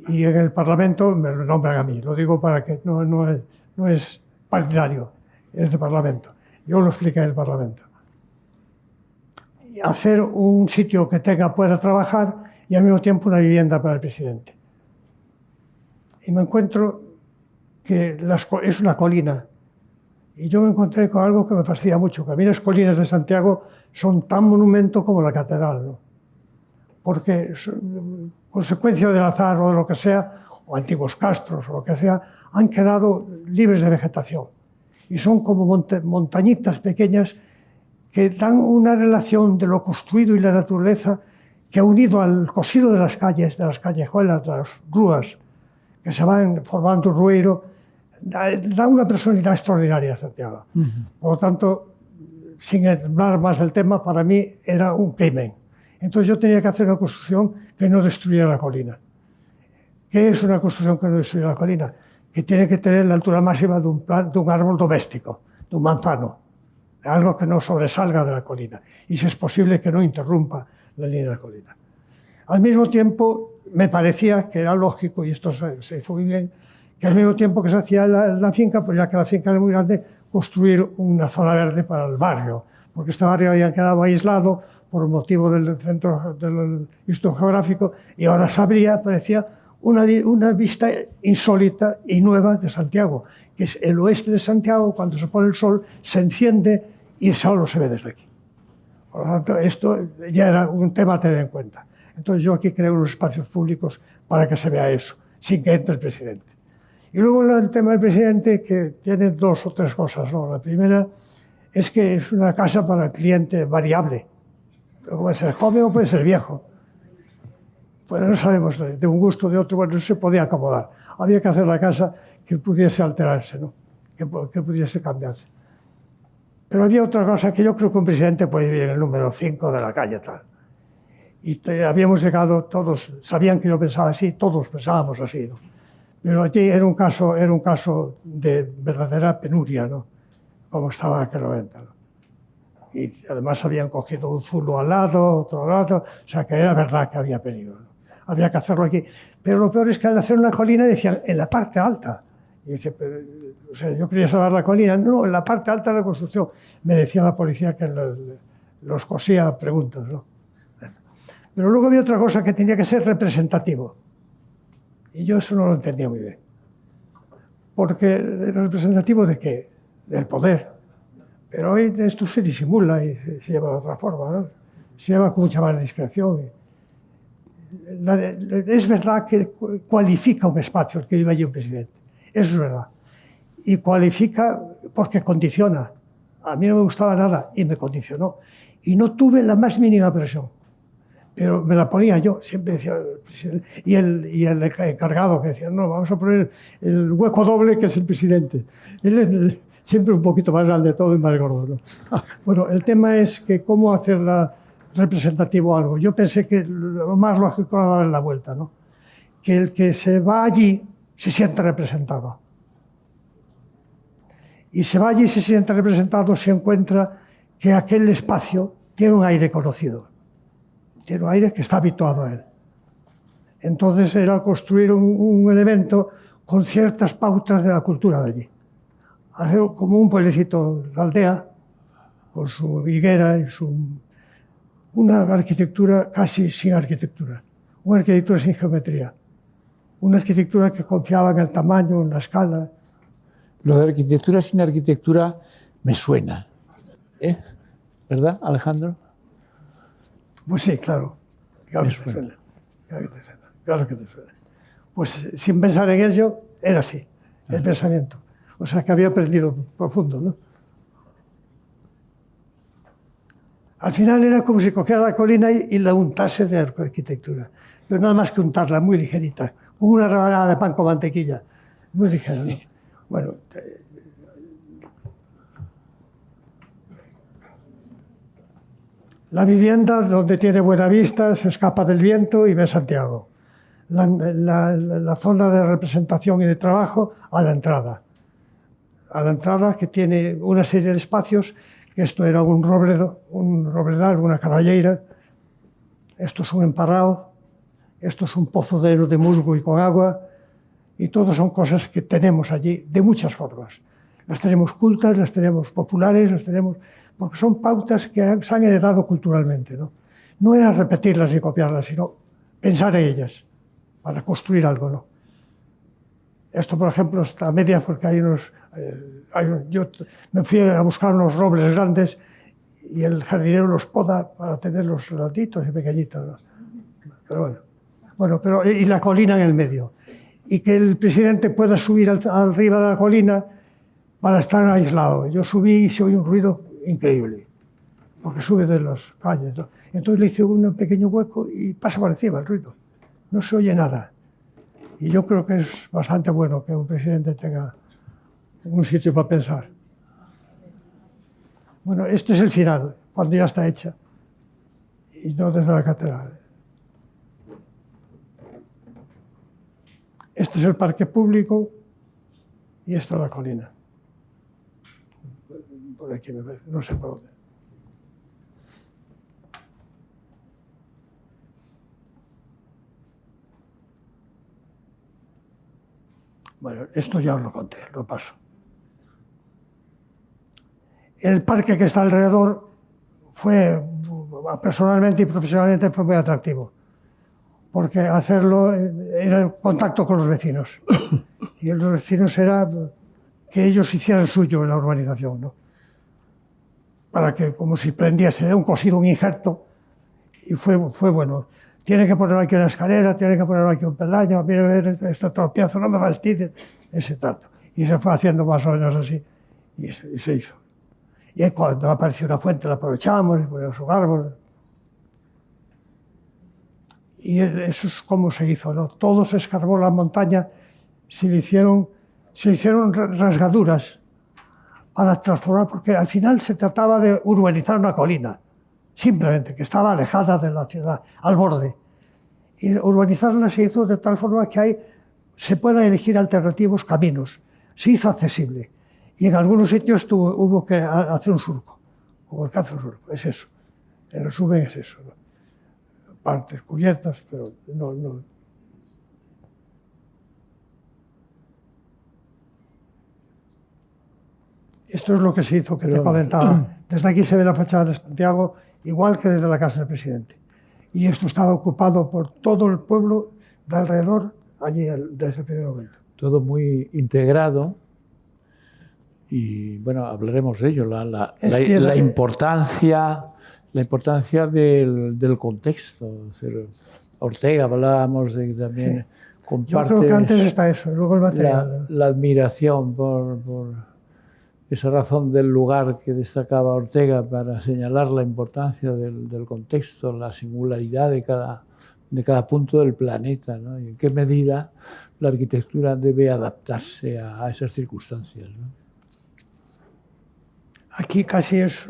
y en el Parlamento me lo nombran a mí. Lo digo para que no es partidario, es de Parlamento. Yo lo expliqué en el Parlamento. Y hacer un sitio que pueda trabajar y al mismo tiempo una vivienda para el presidente. Y me encuentro que es una colina. Y yo me encontré con algo que me fascina mucho, que a mí las colinas de Santiago son tan monumento como la catedral, ¿no? porque consecuencia del azar o de lo que sea, o antiguos castros o lo que sea, han quedado libres de vegetación. Y son como montañitas pequeñas que dan una relación de lo construido y la naturaleza que ha unido al cosido de las calles, de las callejuelas, de las rúas, que se van formando rueiro, da una personalidad extraordinaria a Santiago. Por lo tanto, sin hablar más del tema, para mí era un crimen. Entonces yo tenía que hacer una construcción que no destruyera la colina. ¿Qué es una construcción que no destruye la colina? Que tiene que tener la altura máxima de un árbol doméstico, de un manzano, de algo que no sobresalga de la colina y, si es posible, que no interrumpa la línea de la colina. Al mismo tiempo, me parecía que era lógico, y esto se hizo muy bien, que al mismo tiempo que se hacía la finca, pues ya que la finca era muy grande, construir una zona verde para el barrio, porque este barrio había quedado aislado por motivo del centro del Instituto Geográfico y ahora se abría, parecía una vista insólita y nueva de Santiago, que es el oeste de Santiago. Cuando se pone el sol se enciende y solo se ve desde aquí. Por lo tanto, esto ya era un tema a tener en cuenta. Entonces yo aquí creo unos espacios públicos para que se vea eso, sin que entre el presidente. Y luego el tema del presidente, que tiene dos o tres cosas, ¿no? La primera es que es una casa para el cliente variable. Puede ser joven o puede ser viejo. Pues no sabemos, de un gusto o de otro, bueno, no se podía acomodar. Había que hacer la casa que pudiese alterarse, ¿no? que pudiese cambiarse. Pero había otra cosa, que yo creo que un presidente puede vivir en el número 5 de la calle, tal. Y habíamos llegado, todos sabían que yo pensaba así, todos pensábamos así, ¿no? Pero allí era un caso de verdadera penuria, ¿no? Como estaba en aquel momento, ¿no? Y además habían cogido un zulo al lado, otro al lado, o sea que era verdad que había peligro, ¿no? Había que hacerlo aquí. Pero lo peor es que al hacer una colina decían, en la parte alta. Y dice, pero, o sea, yo quería salvar la colina. No, en la parte alta de la construcción. Me decía la policía que los cosía preguntas, ¿no? Pero luego había otra cosa, que tenía que ser representativo. Y yo eso no lo entendía muy bien. Porque ¿representativo de qué? Del poder. Pero hoy esto se disimula y se lleva de otra forma, ¿no? Se lleva con mucha más discreción. Es verdad que cualifica un espacio el que vive allí un presidente. Eso es verdad. Y cualifica porque condiciona. A mí no me gustaba nada y me condicionó. Y no tuve la más mínima presión. Pero me la ponía yo, siempre decía, y el encargado que decía, no, vamos a poner el hueco doble, que es el presidente. Él es siempre un poquito más grande de todo y más gordo, ¿no? Bueno, el tema es que cómo hacerla representativo algo. Yo pensé que lo más lógico era darle la vuelta, ¿no? Que el que se va allí se sienta representado. Y se va allí y se siente representado, se encuentra que aquel espacio tiene un aire conocido. Tiene un aire que está habituado a él. Entonces era construir un elemento con ciertas pautas de la cultura de allí. Hacer como un pueblecito de aldea, con su higuera y una arquitectura casi sin arquitectura. Una arquitectura sin geometría. Una arquitectura que confiaba en el tamaño, en la escala. Lo de arquitectura sin arquitectura me suena. ¿Verdad, Alejandro? Pues sí, claro. Claro que te suena. Claro que te suena. Pues sin pensar en ello, era así, el pensamiento. O sea, que había aprendido profundo, ¿no? Al final era como si cogiera la colina y la untase de arquitectura. Pero nada más que untarla, muy ligerita, como una rebanada de pan con mantequilla. Muy ligera, ¿no? Bueno, la vivienda, donde tiene buena vista, se escapa del viento y ve Santiago. La zona de representación y de trabajo a la entrada. A la entrada, que tiene una serie de espacios, que esto era un robledal, una carballeira, esto es un emparrado, esto es un pozo de musgo y con agua, y todo son cosas que tenemos allí de muchas formas. Las tenemos cultas, las tenemos populares, las tenemos... porque son pautas que se han heredado culturalmente, ¿no? No era repetirlas ni copiarlas, sino pensar en ellas para construir algo, ¿no? Esto, por ejemplo, está a medias porque hay unos... yo me fui a buscar unos robles grandes y el jardinero los poda para tenerlos redonditos y pequeñitos, ¿no? Pero bueno, pero y la colina en el medio. Y que el presidente pueda subir arriba de la colina para estar aislado. Yo subí y se oye un ruido increíble, porque sube de las calles, ¿no? Entonces le hice un pequeño hueco y pasa por encima el ruido. No se oye nada. Y yo creo que es bastante bueno que un presidente tenga un sitio para pensar. Bueno, este es el final, cuando ya está hecha, y no desde la catedral. Este es el parque público y esta es la colina. Por aquí, no sé por dónde. Bueno, esto ya os lo conté, lo paso. El parque que está alrededor fue, personalmente y profesionalmente, fue muy atractivo, porque hacerlo era el contacto con los vecinos. Y los vecinos era que ellos hicieran suyo la urbanización, ¿no? Para que, como si prendiese un cosido, un injerto, y fue bueno. Tiene que poner aquí una escalera, tiene que poner aquí un peldaño, mire, ver este tropiezo, no me fastidies, ese trato. Y se fue haciendo más o menos así, y se hizo. Y cuando apareció una fuente la aprovechamos y ponemos un árbol. Y eso es como se hizo, ¿no? Todo se escarbó la montaña, se hicieron rasgaduras para transformar, porque al final se trataba de urbanizar una colina, simplemente, que estaba alejada de la ciudad, al borde. Y urbanizarla se hizo de tal forma que se puedan elegir alternativos caminos. Se hizo accesible. Y en algunos sitios hubo que hacer un surco, como el que hace un surco, es eso. En resumen es eso, ¿no? Partes cubiertas, pero no. Esto es lo que se hizo, que te comentaba. Desde aquí se ve la fachada de Santiago, igual que desde la casa del presidente. Y esto estaba ocupado por todo el pueblo de alrededor, allí desde el primer momento. Todo muy integrado. Y bueno, hablaremos de ello, la importancia del contexto. Ortega, hablábamos de que también comparte. Yo creo que antes está eso, luego el material. La admiración por esa razón del lugar que destacaba Ortega para señalar la importancia del contexto, la singularidad de cada punto del planeta, ¿no? Y en qué medida la arquitectura debe adaptarse a esas circunstancias, ¿no? Aquí casi es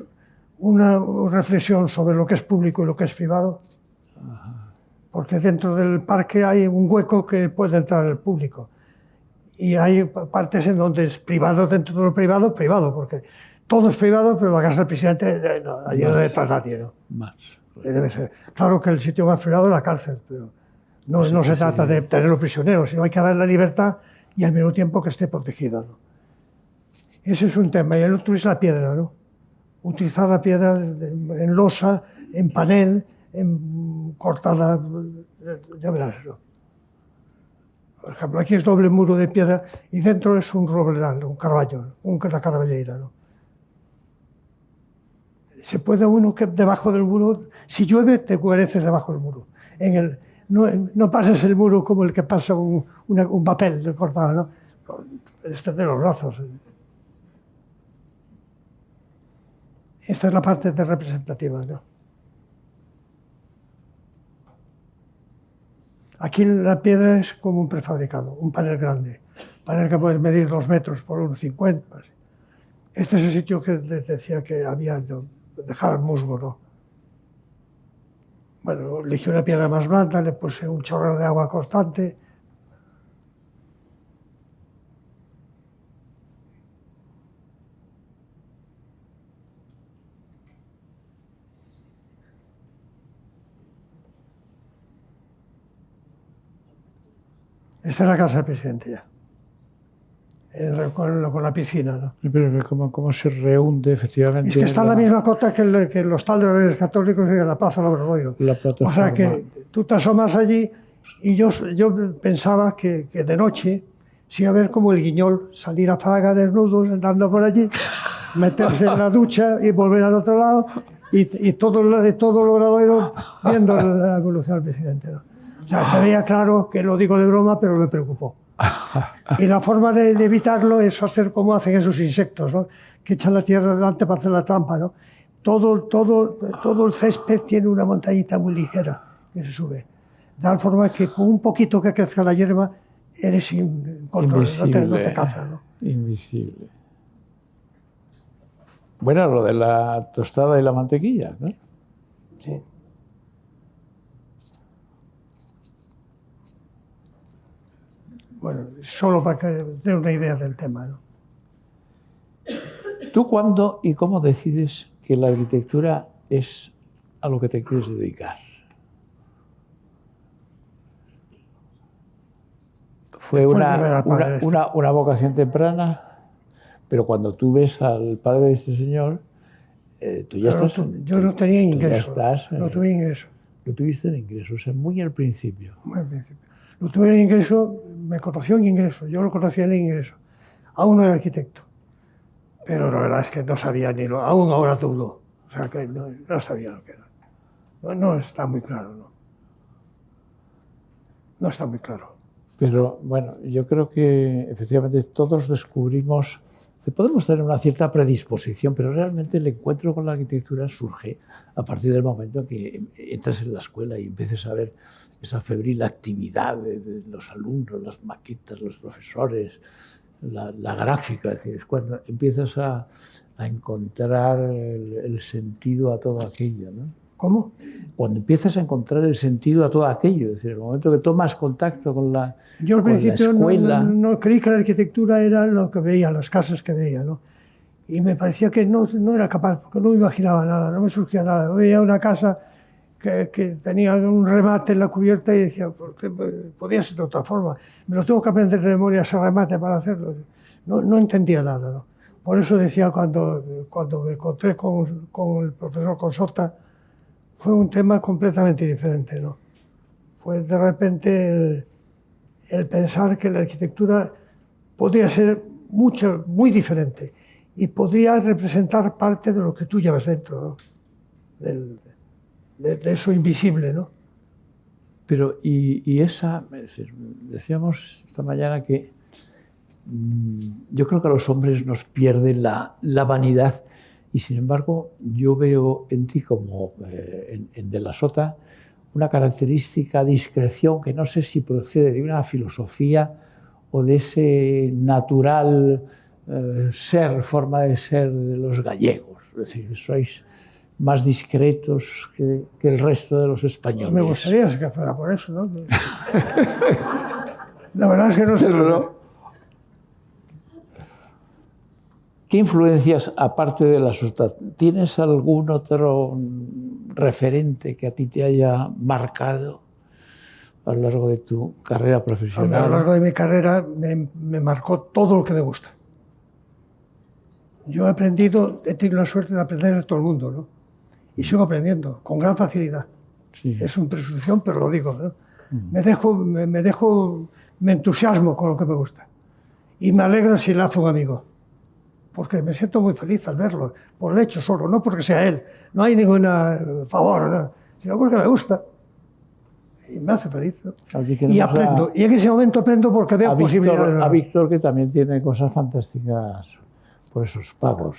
una reflexión sobre lo que es público y lo que es privado, porque dentro del parque hay un hueco que puede entrar el público y hay partes en donde es privado dentro de lo privado, porque todo es privado, pero la casa del presidente allí no debe estar nadie, ¿no? Más. Debe ser. Claro que el sitio más privado es la cárcel, pero no se trata de tenerlo prisionero, sino hay que darle libertad y al mismo tiempo que esté protegido, ¿no? Ese es un tema. Y el otro es la piedra, ¿no? Utilizar la piedra en losa, en panel, cortada, ya verás, ¿no? Por ejemplo, aquí es doble muro de piedra y dentro es un robledal, un carballo, una carballeira, ¿no? Se puede uno que debajo del muro, si llueve te guareces debajo del muro. No pases el muro como el que pasa un papel cortado, ¿no? Extender los brazos. Esta es la parte representativa, ¿no? Aquí la piedra es como un prefabricado, un panel grande, panel que puedes medir 2 metros por 1,50. Este es el sitio que decía que había de dejar musgo, ¿no? Bueno, elegí una piedra más blanda, le puse un chorro de agua constante. Esta es la casa del presidente ya, con la piscina, ¿no? Pero cómo se reúne efectivamente. Es que está en la misma cota que el hostal de los Reyes Católicos y la Plaza del Obradoiro. La plataforma. O sea que tú te asomas allí y yo pensaba que de noche se iba a ver como el Guiñol salir a Fraga desnudo, andando por allí, meterse en la ducha y volver al otro lado y todo el obradoiro viendo la evolución del presidente, ¿no? O sea, se veía claro que lo digo de broma, pero me preocupó. Y la forma de evitarlo es hacer como hacen esos insectos, ¿no? Que echan la tierra delante para hacer la trampa, ¿no? Todo el césped tiene una montañita muy ligera que se sube. De tal forma que con un poquito que crezca la hierba, eres invisible, no te caza, ¿no? Invisible. Bueno, lo de la tostada y la mantequilla, ¿no? Sí. Bueno, solo para que dé una idea del tema, ¿no? ¿Tú cuándo y cómo decides que la arquitectura es a lo que te quieres dedicar? ¿Fue una vocación temprana? Pero cuando tú ves al padre de este señor, tú ya estás... Yo no tenía ingreso. No tuve ingreso. Lo tuviste en ingreso, o sea, muy al principio. Muy al principio. Lo tuve en ingreso, me conoció en ingreso, yo lo conocía en ingreso. Aún no era arquitecto, pero la verdad es que no sabía ni lo... Aún ahora dudo, o sea, que no sabía lo que era. No está muy claro, ¿no? No está muy claro. Pero bueno, yo creo que efectivamente todos descubrimos que podemos tener una cierta predisposición, pero realmente el encuentro con la arquitectura surge a partir del momento en que entras en la escuela y empieces a ver esa febril actividad de los alumnos, las maquetas, los profesores, la gráfica. Es decir, es cuando empiezas a encontrar el sentido a todo aquello, ¿no? ¿Cómo? Cuando empiezas a encontrar el sentido a todo aquello, es decir, el momento que tomas contacto con la escuela. Yo al principio no creí que la arquitectura era lo que veía, las casas que veía, ¿no? Y me parecía que no era capaz, porque no me imaginaba nada, no me surgía nada. Veía una casa que tenía un remate en la cubierta y decía, ¿por qué podía ser de otra forma? Me lo tengo que aprender de memoria ese remate para hacerlo. No entendía nada, ¿no? Por eso decía, cuando me encontré con el profesor Consorta, fue un tema completamente diferente, ¿no? Fue de repente el pensar que la arquitectura podría ser muy diferente y podría representar parte de lo que tú llevas dentro, ¿no? De eso invisible, ¿no? Pero, y esa, es decir, decíamos esta mañana que yo creo que a los hombres nos pierde la vanidad. Y sin embargo, yo veo en ti, como en De la Sota, una característica discreción que no sé si procede de una filosofía o de ese natural forma de ser de los gallegos. Es decir, sois más discretos que el resto de los españoles. Me gustaría que fuera por eso, ¿no? La verdad es que no sé. ¿Qué influencias, aparte de La Sota, tienes algún otro referente que a ti te haya marcado a lo largo de tu carrera profesional? A lo largo de mi carrera me marcó todo lo que me gusta. Yo he tenido la suerte de aprender de todo el mundo, ¿no? Y sigo aprendiendo, con gran facilidad. Sí. Es una presunción, pero lo digo, ¿no? Me entusiasmo con lo que me gusta. Y me alegra si le hace un amigo. Porque me siento muy feliz al verlo, por el hecho solo, no porque sea él, no hay ningún favor, ¿no? Sino porque me gusta y me hace feliz, ¿no? Y aprendo, y en ese momento aprendo porque veo posibilidades. A Víctor, que también tiene cosas fantásticas por esos pagos.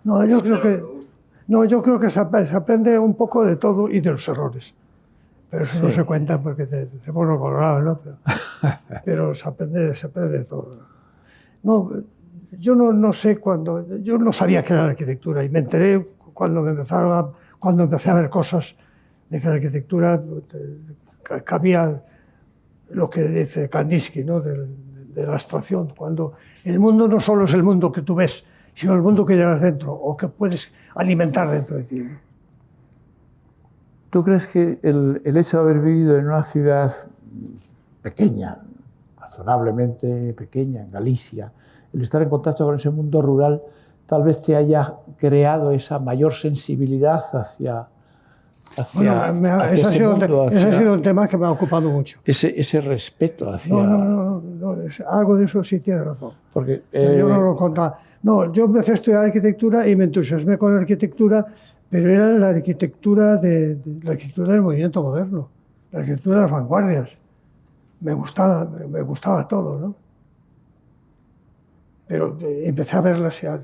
No, yo creo que se aprende un poco de todo y de los errores. Pero eso sí. No se cuenta porque se pone colorado, ¿no? Pero se aprende de todo, ¿no? No, yo no sé cuándo, yo no sabía que era la arquitectura y me enteré cuando empecé a ver cosas de que la arquitectura cabía lo que dice Kandinsky, ¿no? de la abstracción, cuando el mundo no solo es el mundo que tú ves, sino el mundo que llevas dentro o que puedes alimentar dentro de ti, ¿no? ¿Tú crees que el hecho de haber vivido en una ciudad pequeña, razonablemente pequeña, en Galicia, el estar en contacto con ese mundo rural, tal vez te haya creado esa mayor sensibilidad hacia ese mundo? Ese ha sido un tema que me ha ocupado mucho. Ese respeto hacia... No, algo de eso sí tiene razón. Porque, yo no lo contaba. No, yo empecé a estudiar arquitectura y me entusiasmé con la arquitectura, pero era la arquitectura del movimiento moderno, la arquitectura de las vanguardias. Me gustaba todo, ¿no? Pero empecé a verlas ya.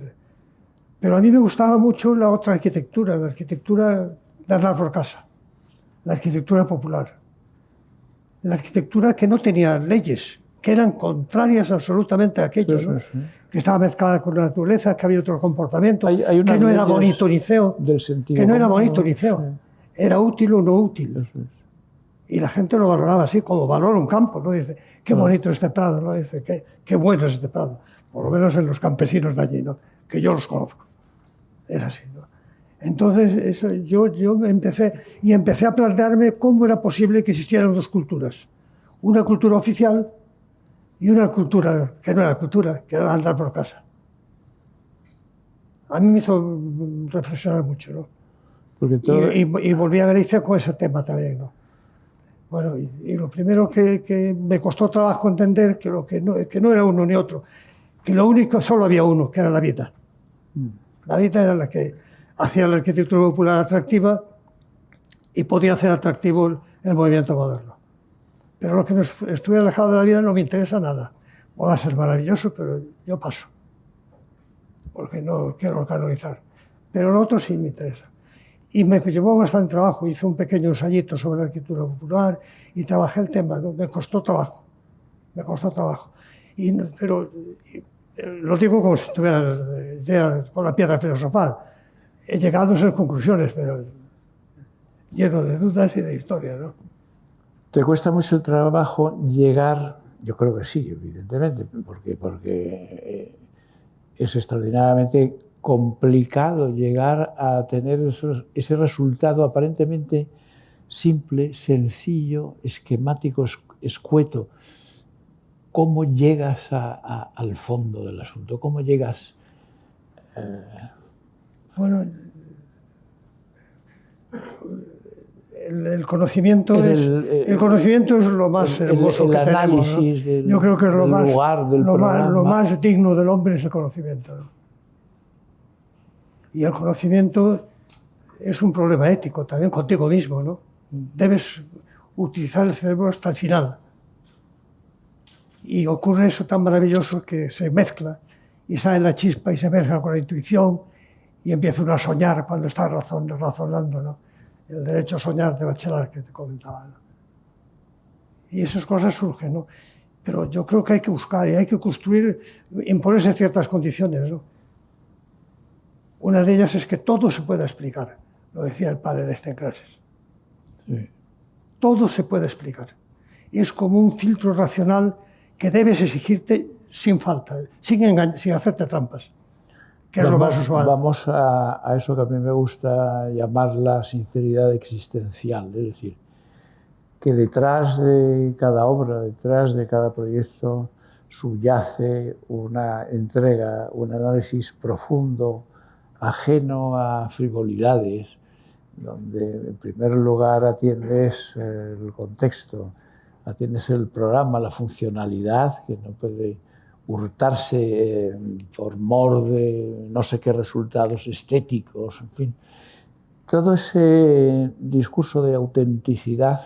Pero a mí me gustaba mucho la otra arquitectura, la arquitectura de andar por casa, la arquitectura popular. La arquitectura que no tenía leyes, que eran contrarias absolutamente a aquello, ¿no? Que estaba mezclada con la naturaleza, que había otro comportamiento, hay que no era bonito ni feo, que no era bonito ni feo, era útil o no útil. Y la gente lo valoraba así, como valora un campo, ¿no? Dice, qué bonito este prado, ¿no? Dice, qué bueno es este prado. Por lo menos en los campesinos de allí, ¿no? Que yo los conozco. Es así, ¿no? Entonces, yo empecé a plantearme cómo era posible que existieran dos culturas. Una cultura oficial y una cultura que no era cultura, que era andar por casa. A mí me hizo reflexionar mucho, ¿no? Y volví a Galicia con ese tema también, ¿no? Bueno, y lo primero que me costó trabajo entender que no era uno ni otro, que lo único, solo había uno, que era la vida. La vida era la que hacía la arquitectura popular atractiva y podía hacer atractivo el movimiento moderno. Pero lo que estuviera alejado de la vida no me interesa nada. Va a ser maravilloso, pero yo paso, porque no quiero canonizar. Pero lo otro sí me interesa. Y me llevó bastante trabajo, hice un pequeño ensayito sobre la arquitectura popular y trabajé el tema, ¿no? Me costó trabajo. Pero lo digo como si estuviera con la piedra filosofal. He llegado a esas conclusiones, pero lleno de dudas y de historia, ¿no? ¿Te cuesta mucho trabajo llegar? Yo creo que sí, evidentemente, porque es extraordinariamente complicado llegar a tener ese resultado aparentemente simple, sencillo, esquemático, escueto. ¿Cómo llegas al fondo del asunto? ¿Cómo llegas? Bueno, el conocimiento es lo más hermoso que tenemos, ¿no? Yo creo que lo más digno del hombre es el conocimiento, ¿no? Y el conocimiento es un problema ético también contigo mismo, ¿no? Debes utilizar el cerebro hasta el final. Y ocurre eso tan maravilloso que se mezcla y sale la chispa y se mezcla con la intuición y empieza uno a soñar cuando está razonando, ¿no? El derecho a soñar de Bachelard que te comentaba, ¿no? Y esas cosas surgen, ¿no? Pero yo creo que hay que buscar y hay que construir, imponerse ciertas condiciones, ¿no? Una de ellas es que todo se pueda explicar, lo decía el padre de este en clases. Sí. Todo se puede explicar. Y es como un filtro racional que debes exigirte sin falta, sin hacerte trampas, que es lo más usual. Vamos a eso que a mí me gusta llamar la sinceridad existencial, es decir, que detrás de cada obra, detrás de cada proyecto, subyace una entrega, un análisis profundo, ajeno a frivolidades, donde en primer lugar atiendes el contexto, atiendes el programa, la funcionalidad, que no puede hurtarse por mor de no sé qué resultados estéticos, en fin. Todo ese discurso de autenticidad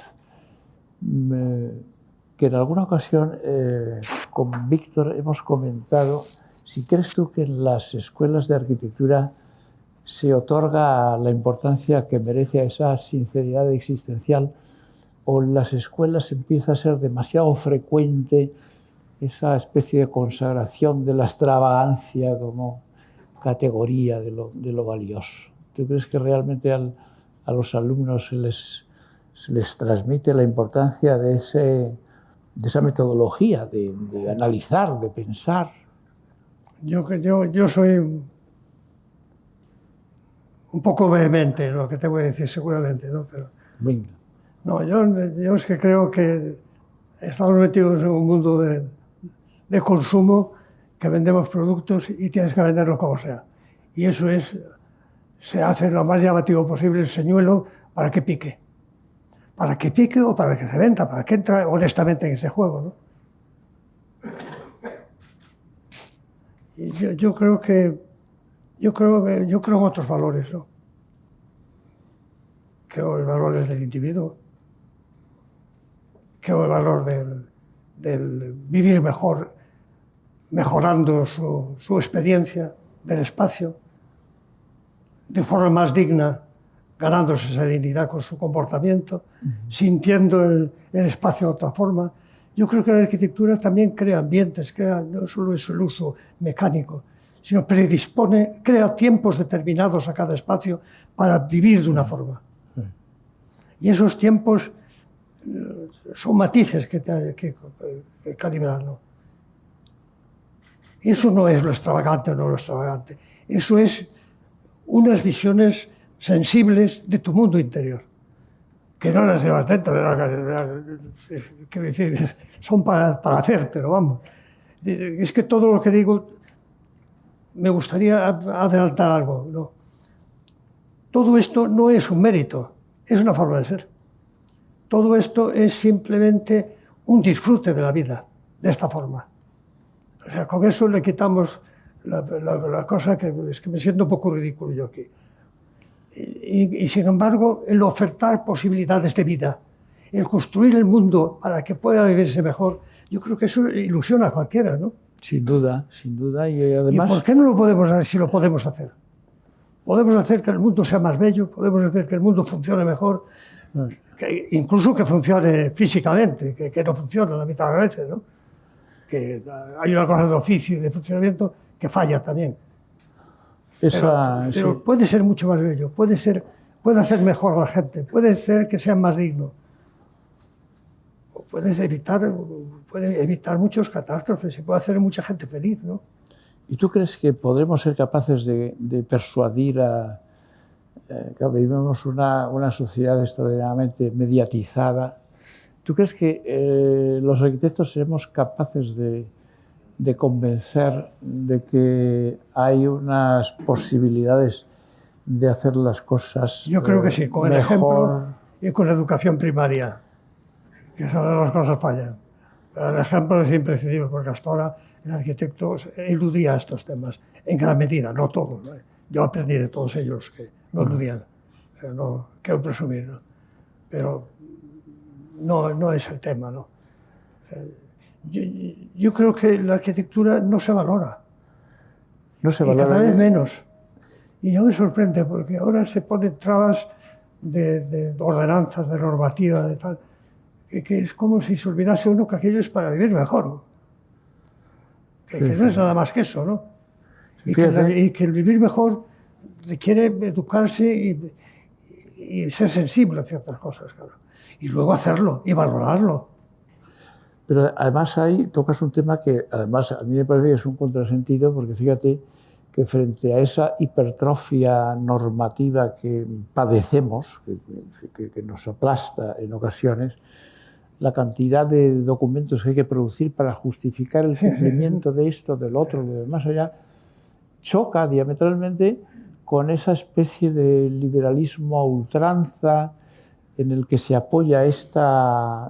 que en alguna ocasión con Víctor hemos comentado, si crees tú que en las escuelas de arquitectura se otorga la importancia que merece a esa sinceridad existencial, o en las escuelas empieza a ser demasiado frecuente esa especie de consagración de la extravagancia como categoría de lo valioso. ¿Tú crees que realmente a los alumnos se les transmite la importancia de esa metodología de analizar, de pensar? Yo soy un poco vehemente en lo que te voy a decir seguramente, ¿no? Pero, venga. No, yo es que creo que estamos metidos en un mundo de consumo, que vendemos productos y tienes que venderlos como sea. Y eso se hace lo más llamativo posible el señuelo para que pique. Para que pique o para que se venda, para que entre honestamente en ese juego, ¿no? Yo creo en otros valores, ¿no? Creo en valores del individuo, creo en el valor del vivir mejor, mejorando su experiencia del espacio, de forma más digna, ganándose esa dignidad con su comportamiento, sintiendo el espacio de otra forma. Yo creo que la arquitectura también crea ambientes, no solo es el uso mecánico, sino crea tiempos determinados a cada espacio para vivir de una forma. Y esos tiempos son matices que calibrar, ¿no? Eso no es lo extravagante o no lo extravagante. Eso es unas visiones sensibles de tu mundo interior, que no las llevas dentro, quiero decir, son para hacer, pero vamos. Es que todo lo que digo, me gustaría adelantar algo, ¿no? Todo esto no es un mérito, es una forma de ser. Todo esto es simplemente un disfrute de la vida, de esta forma. O sea, con eso le quitamos la cosa que es que me siento un poco ridículo yo aquí. Y sin embargo, el ofertar posibilidades de vida, el construir el mundo para que pueda vivirse mejor, yo creo que eso ilusiona a cualquiera, ¿no? Sin duda, sin duda. Y además... ¿Y por qué no lo podemos hacer si lo podemos hacer? Podemos hacer que el mundo sea más bello, podemos hacer que el mundo funcione mejor, incluso que funcione físicamente, que no funciona la mitad de las veces, ¿no? Que hay una cosa de oficio y de funcionamiento que falla también. Pero puede ser mucho más bello, puede hacer mejor a la gente, puede ser que sean más dignos. Puede evitar muchas catástrofes y puede hacer mucha gente feliz, ¿no? ¿Y tú crees que podremos ser capaces de persuadir a... Claro, vivimos una sociedad extraordinariamente mediatizada. ¿Tú crees que los arquitectos seremos capaces de convencer de que hay unas posibilidades de hacer las cosas Yo creo que sí, con el ejemplo y con la educación primaria, que son las cosas fallan. El ejemplo es imprescindible porque hasta ahora el arquitecto eludía estos temas en gran medida, no todos, ¿no? Yo aprendí de todos ellos que no eludían, o sea, no quiero presumir, ¿no? Pero no es el tema, ¿no? O sea, yo creo que la arquitectura no se valora. No se valora. Y cada vez menos. Y yo me sorprende porque ahora se ponen trabas de ordenanzas, de normativa, de tal, que es como si se olvidase uno que aquello es para vivir mejor. Que no es nada más que eso, ¿no? Y que el vivir mejor requiere educarse y ser sensible a ciertas cosas, claro. Y luego hacerlo y valorarlo. Pero además ahí tocas un tema que además a mí me parece que es un contrasentido, porque fíjate que frente a esa hipertrofia normativa que padecemos, que nos aplasta en ocasiones, la cantidad de documentos que hay que producir para justificar el cumplimiento de esto, del otro, de demás allá, choca diametralmente con esa especie de liberalismo a ultranza en el que se apoya esta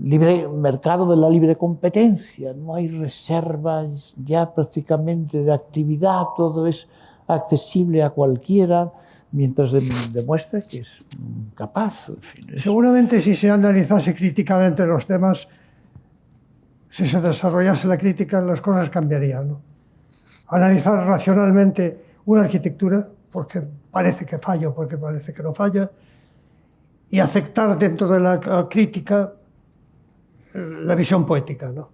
libre mercado de la libre competencia. No hay reservas ya prácticamente de actividad, todo es accesible a cualquiera, mientras demuestra que es capaz. En fin, Seguramente si se analizase críticamente los temas, si se desarrollase la crítica, las cosas cambiarían, ¿no? Analizar racionalmente una arquitectura, porque parece que falla o porque parece que no falla, y aceptar dentro de la crítica la visión poética, ¿no?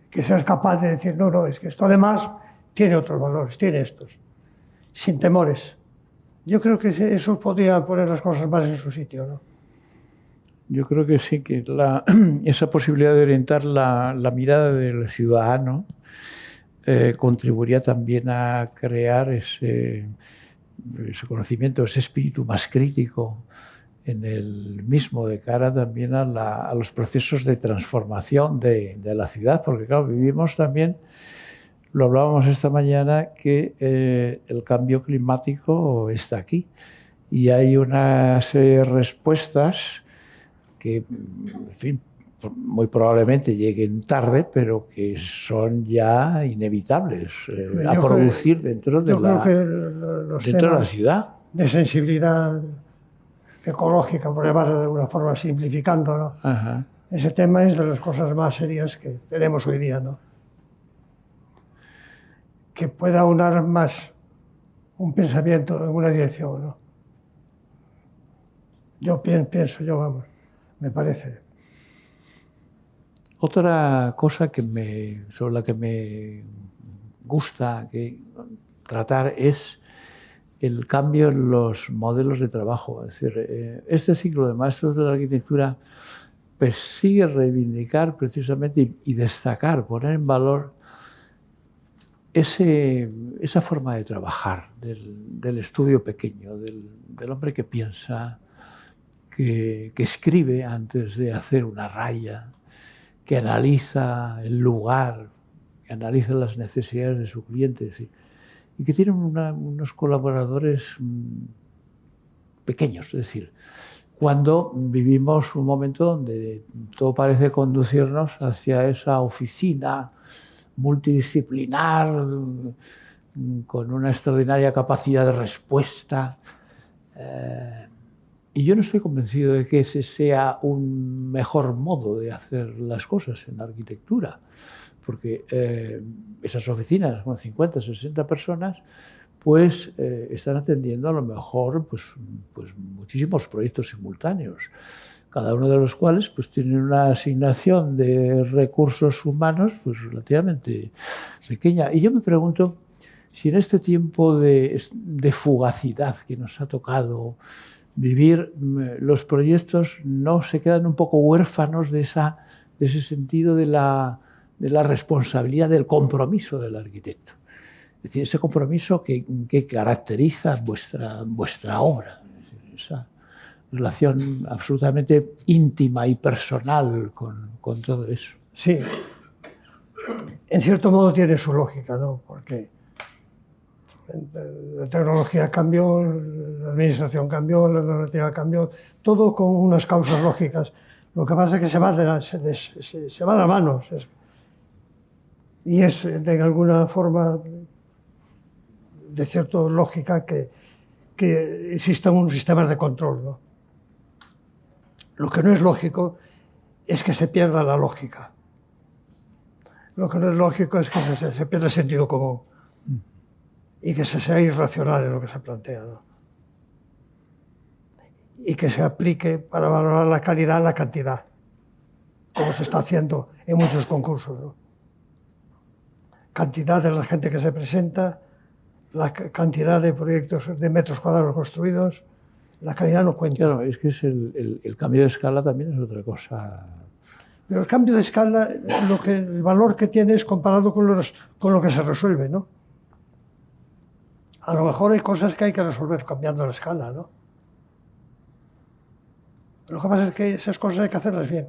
Que seas capaz de decir, no, es que esto además tiene otros valores, tiene estos, sin temores. Yo creo que eso podría poner las cosas más en su sitio, ¿no? Yo creo que sí, que esa posibilidad de orientar la mirada del ciudadano contribuiría también a crear ese conocimiento, ese espíritu más crítico en el mismo, de cara también a los procesos de transformación de la ciudad, porque claro, vivimos también, lo hablábamos esta mañana, que el cambio climático está aquí y hay unas respuestas que, en fin, muy probablemente lleguen tarde, pero que son ya inevitables a producir dentro de la ciudad. De sensibilidad ecológica, por llamarlo de alguna forma, simplificando, ¿no? Ajá. Ese tema es de las cosas más serias que tenemos hoy día, ¿no? Que pueda aunar más un pensamiento en una dirección, ¿no? Yo pienso, vamos, me parece. Otra cosa sobre la que me gusta tratar es el cambio en los modelos de trabajo. Es decir, este ciclo de maestros de la arquitectura persigue reivindicar precisamente y destacar, poner en valor esa forma de trabajar del estudio pequeño, del hombre que piensa, que escribe antes de hacer una raya, que analiza el lugar, que analiza las necesidades de su cliente, y que tienen unos colaboradores pequeños. Es decir, cuando vivimos un momento donde todo parece conducirnos hacia esa oficina multidisciplinar, con una extraordinaria capacidad de respuesta. Y yo no estoy convencido de que ese sea un mejor modo de hacer las cosas en la arquitectura, porque esas oficinas con 50, 60 personas pues están atendiendo a lo mejor pues muchísimos proyectos simultáneos, cada uno de los cuales pues tiene una asignación de recursos humanos pues relativamente pequeña. Y yo me pregunto si en este tiempo de fugacidad que nos ha tocado vivir, los proyectos no se quedan un poco huérfanos de ese sentido de la responsabilidad, del compromiso del arquitecto. Es decir, ese compromiso que caracteriza vuestra obra, esa relación absolutamente íntima y personal con todo eso. Sí, en cierto modo tiene su lógica, ¿no? Porque la tecnología cambió, la administración cambió, la normativa cambió, todo con unas causas lógicas. Lo que pasa es que se va de las manos. Y es de alguna forma, de cierta lógica, que existan unos sistemas de control, ¿no? Lo que no es lógico es que se pierda la lógica. Lo que no es lógico es que se pierda el sentido común y que se sea irracional en lo que se plantea, ¿no? Y que se aplique para valorar la calidad la cantidad, como se está haciendo en muchos concursos, ¿no? Cantidad de la gente que se presenta, la cantidad de proyectos de metros cuadrados construidos, la calidad no cuenta. Claro, es que el cambio de escala también es otra cosa. Pero el cambio de escala, el valor que tiene es comparado con lo que se resuelve, ¿no? A lo mejor hay cosas que hay que resolver cambiando la escala, ¿no? Lo que pasa es que esas cosas hay que hacerlas bien.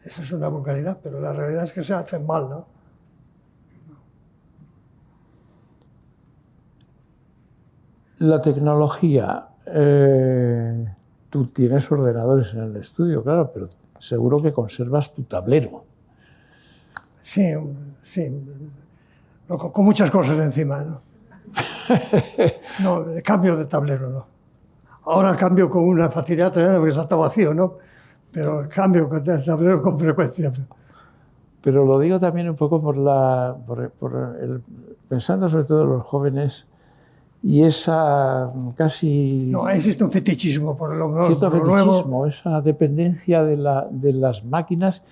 Esa es una vulgaridad, pero la realidad es que se hacen mal, ¿no? La tecnología, tú tienes ordenadores en el estudio, claro, pero seguro que conservas tu tablero. Sí, con muchas cosas encima, ¿no? No, cambio de tablero, no. Ahora cambio con una facilidad tremenda porque está todo vacío, ¿no? Pero cambio de tablero con frecuencia. Pero lo digo también un poco pensando sobre todo en los jóvenes y esa casi... No, existe un fetichismo por lo nuevo. Cierto fetichismo, esa dependencia de las máquinas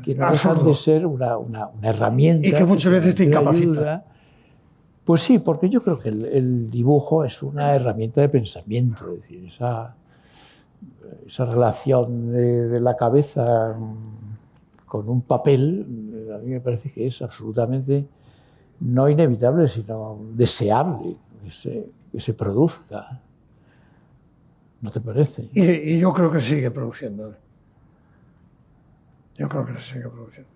que no dejan de ser una herramienta. Y que muchas veces te incapacita. Ayuda. Pues sí, porque yo creo que el dibujo es una herramienta de pensamiento, es decir, esa relación de la cabeza con un papel, a mí me parece que es absolutamente no inevitable, sino deseable que se produzca. ¿No te parece? Y yo creo que se sigue produciendo. Yo creo que se sigue produciendo.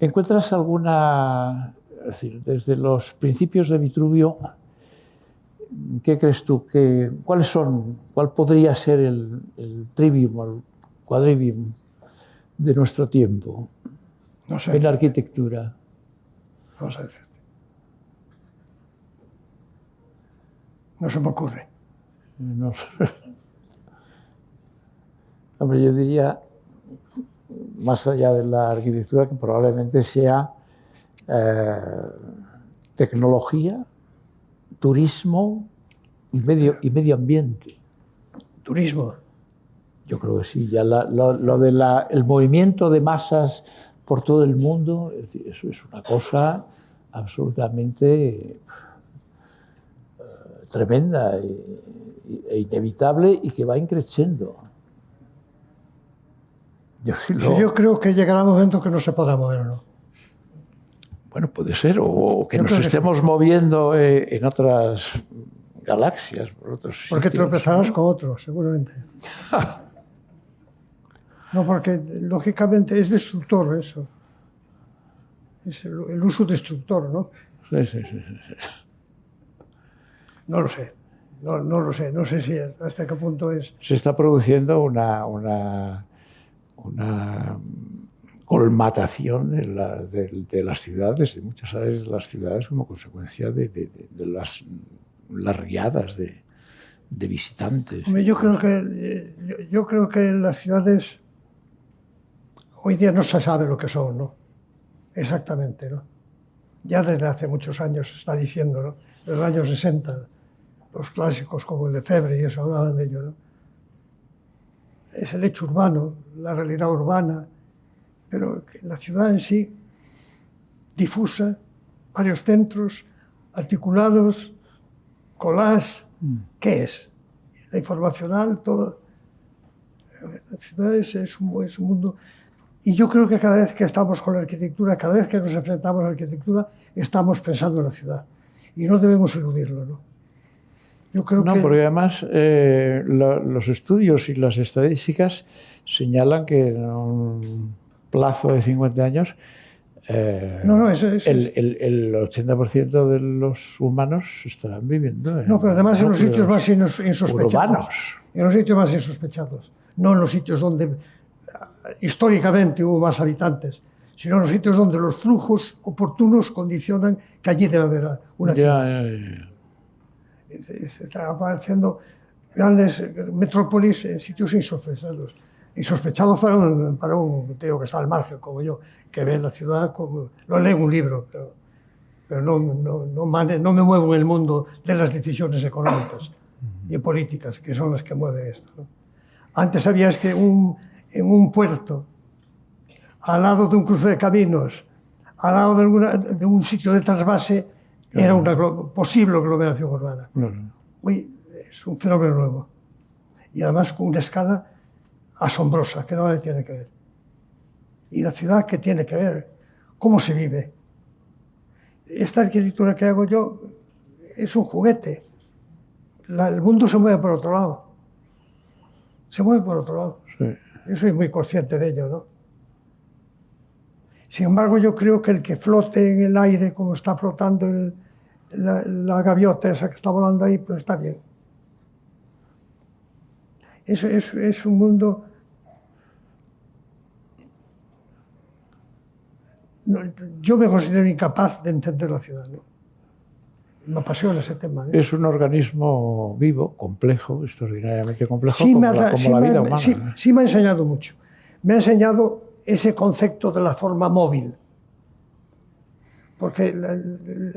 ¿Encuentras alguna... Es decir, desde los principios de Vitruvio, ¿qué crees tú? ¿Cuál podría ser el trivium, quadrivium de nuestro tiempo No sé, en la arquitectura? no sé decirte. No se me ocurre. No sé. Hombre, yo diría, más allá de la arquitectura, que probablemente sea tecnología, turismo y medio ambiente. Turismo. Yo creo que sí. Ya lo de el movimiento de masas por todo el mundo, es decir, eso es una cosa absolutamente tremenda e inevitable y que va increciendo. Yo creo que llegará un momento que no se podrá mover o no. Bueno, puede ser, o que Yo nos creo que estemos sí. moviendo en otras galaxias, por otros Porque sitios, tropezarás ¿no? con otros, seguramente. No, porque lógicamente es destructor eso. Es el uso destructor, ¿no? Sí, sí, sí, sí. No lo sé. No lo sé. No sé si hasta qué punto es. Se está produciendo una colmatación de las ciudades, de muchas áreas de las ciudades, como consecuencia de las riadas de visitantes. Hombre, yo creo que las ciudades hoy día no se sabe lo que son, ¿no? Exactamente, ¿no? Ya desde hace muchos años se está diciendo, ¿no? En los años 60, los clásicos como el Lefebvre y eso hablaban de ello, ¿no? Es el hecho urbano, la realidad urbana, pero que la ciudad en sí, difusa, varios centros, articulados, collage, ¿qué es? La informacional, todo. La ciudad es un mundo. Y yo creo que cada vez que estamos con la arquitectura, cada vez que nos enfrentamos a la arquitectura, estamos pensando en la ciudad. Y no debemos eludirlo, ¿no? Yo creo No, que... porque además los estudios y las estadísticas señalan que en un plazo de 50 años el 80% de los humanos estarán viviendo en... No, pero además en los sitios más insospechados. Urbanos. En los sitios más insospechados. No en los sitios donde históricamente hubo más habitantes, sino en los sitios donde los flujos oportunos condicionan que allí debe haber una ciudad. Se están apareciendo grandes metrópolis en sitios insospechados. Insospechados para un tío que está al margen, como yo, que ve la ciudad como... Lo leo en un libro, pero no me muevo en el mundo de las decisiones económicas y políticas, que son las que mueven esto, ¿no? Antes sabías que en un puerto, al lado de un cruce de caminos, al lado de un sitio de trasvase, era una posible aglomeración urbana. Hoy es un fenómeno nuevo. Y además con una escala asombrosa, que nada tiene que ver. Y la ciudad, ¿qué tiene que ver? ¿Cómo se vive? Esta arquitectura que hago yo es un juguete. El mundo se mueve por otro lado. Se mueve por otro lado. Sí. Yo soy muy consciente de ello, ¿no? Sin embargo, yo creo que el que flote en el aire, como está flotando la gaviota esa que está volando ahí, pues está bien. Es un mundo... Yo me considero incapaz de entender la ciudad, ¿no? Me apasiona ese tema, ¿eh? Es un organismo vivo, complejo, extraordinariamente complejo, como la vida humana. Sí me ha enseñado mucho. Me ha enseñado ese concepto de la forma móvil. Porque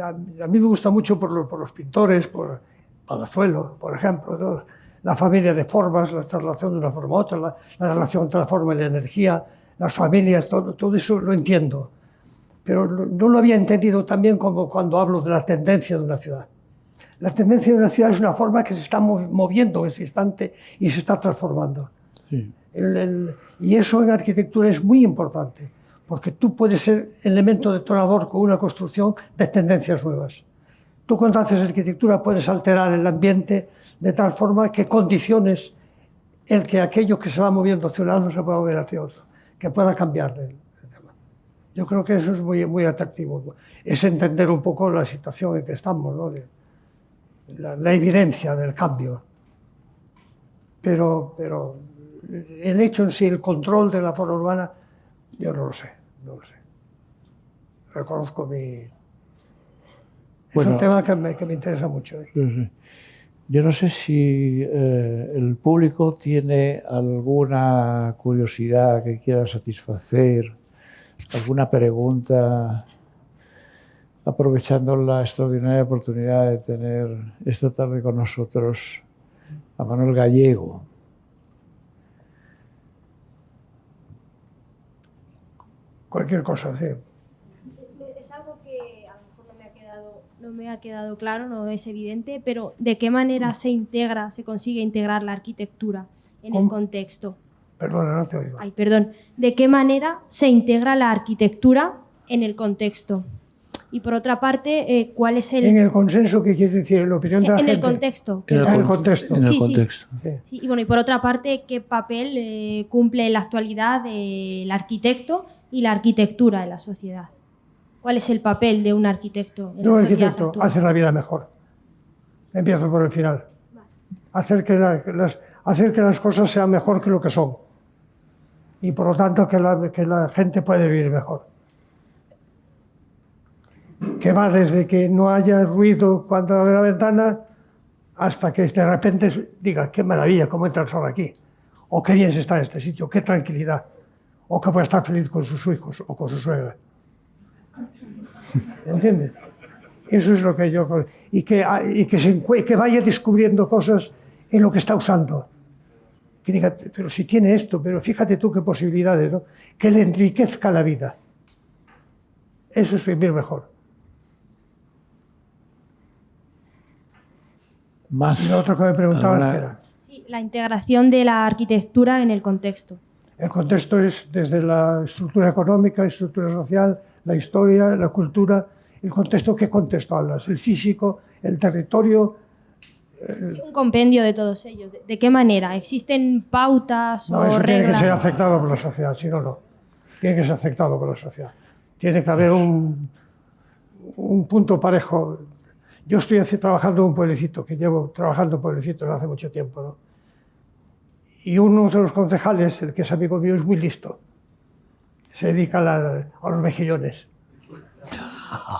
a mí me gusta mucho por los pintores, por Palazuelo, por ejemplo, ¿no? La familia de formas, la traslación de una forma a otra, la relación entre la forma y la energía, las familias, todo eso lo entiendo. Pero no lo había entendido también como cuando hablo de la tendencia de una ciudad. La tendencia de una ciudad es una forma que se está moviendo en ese instante y se está transformando. Sí. Y eso en arquitectura es muy importante, porque tú puedes ser elemento detonador con una construcción de tendencias nuevas. Tú cuando haces arquitectura puedes alterar el ambiente de tal forma que condiciones el que aquello que se va moviendo hacia un lado se pueda mover hacia otro, que pueda cambiar de tema. Yo creo que eso es muy, muy atractivo. Es entender un poco la situación en que estamos, ¿no? La evidencia del cambio. Pero el hecho en sí, el control de la zona urbana, yo no lo sé, no lo sé. Reconozco mi... Es un tema que me interesa mucho. Sí, sí. Yo no sé si el público tiene alguna curiosidad que quiera satisfacer, alguna pregunta, aprovechando la extraordinaria oportunidad de tener esta tarde con nosotros a Manuel Gallego. Cualquier cosa, sí. Es algo que a lo mejor no me ha quedado claro, no es evidente, pero ¿de qué manera se consigue integrar la arquitectura en el contexto? Perdona, no te oigo. Ay, perdón. ¿De qué manera se integra la arquitectura en el contexto? Y por otra parte, ¿cuál es el... En el consenso, ¿qué quiere decir? En la opinión de la gente. En el contexto. En el contexto. En el contexto. Sí. Sí, y bueno, y por otra parte, ¿qué papel cumple en la actualidad el arquitecto y la arquitectura en la sociedad? ¿Cuál es el papel de un arquitecto en la sociedad arquitecto actual? hace la vida mejor. Empiezo por el final. Vale. Hacer que las cosas sean mejor que lo que son. Y por lo tanto que la gente puede vivir mejor. Que va desde que no haya ruido cuando abre la ventana hasta que de repente diga qué maravilla, cómo entra el sol aquí. O qué bien se está en este sitio, qué tranquilidad. O que puede estar feliz con sus hijos o con su suegra. ¿Entiendes? Eso es lo que yo... Y que vaya descubriendo cosas en lo que está usando. Que diga, pero si tiene esto, pero fíjate tú qué posibilidades, ¿no? Que le enriquezca la vida. Eso es vivir mejor. Más. Y lo otro que me preguntabas ¿alguna... que era... Sí, la integración de la arquitectura en el contexto. El contexto es desde la estructura económica, la estructura social, la historia, la cultura. El contexto, ¿qué contexto hablas? El físico, el territorio... Sí, un compendio de todos ellos. ¿De qué manera? ¿Existen pautas No, o eso reglas? tiene que ser aceptado por la sociedad, si no, no. Tiene que ser aceptado por la sociedad. Tiene que haber un punto parejo. Yo estoy trabajando en un pueblecito, que llevo trabajando en pueblecitos hace mucho tiempo, ¿no? Y uno de los concejales, el que es amigo mío, es muy listo. Se dedica a los mejillones.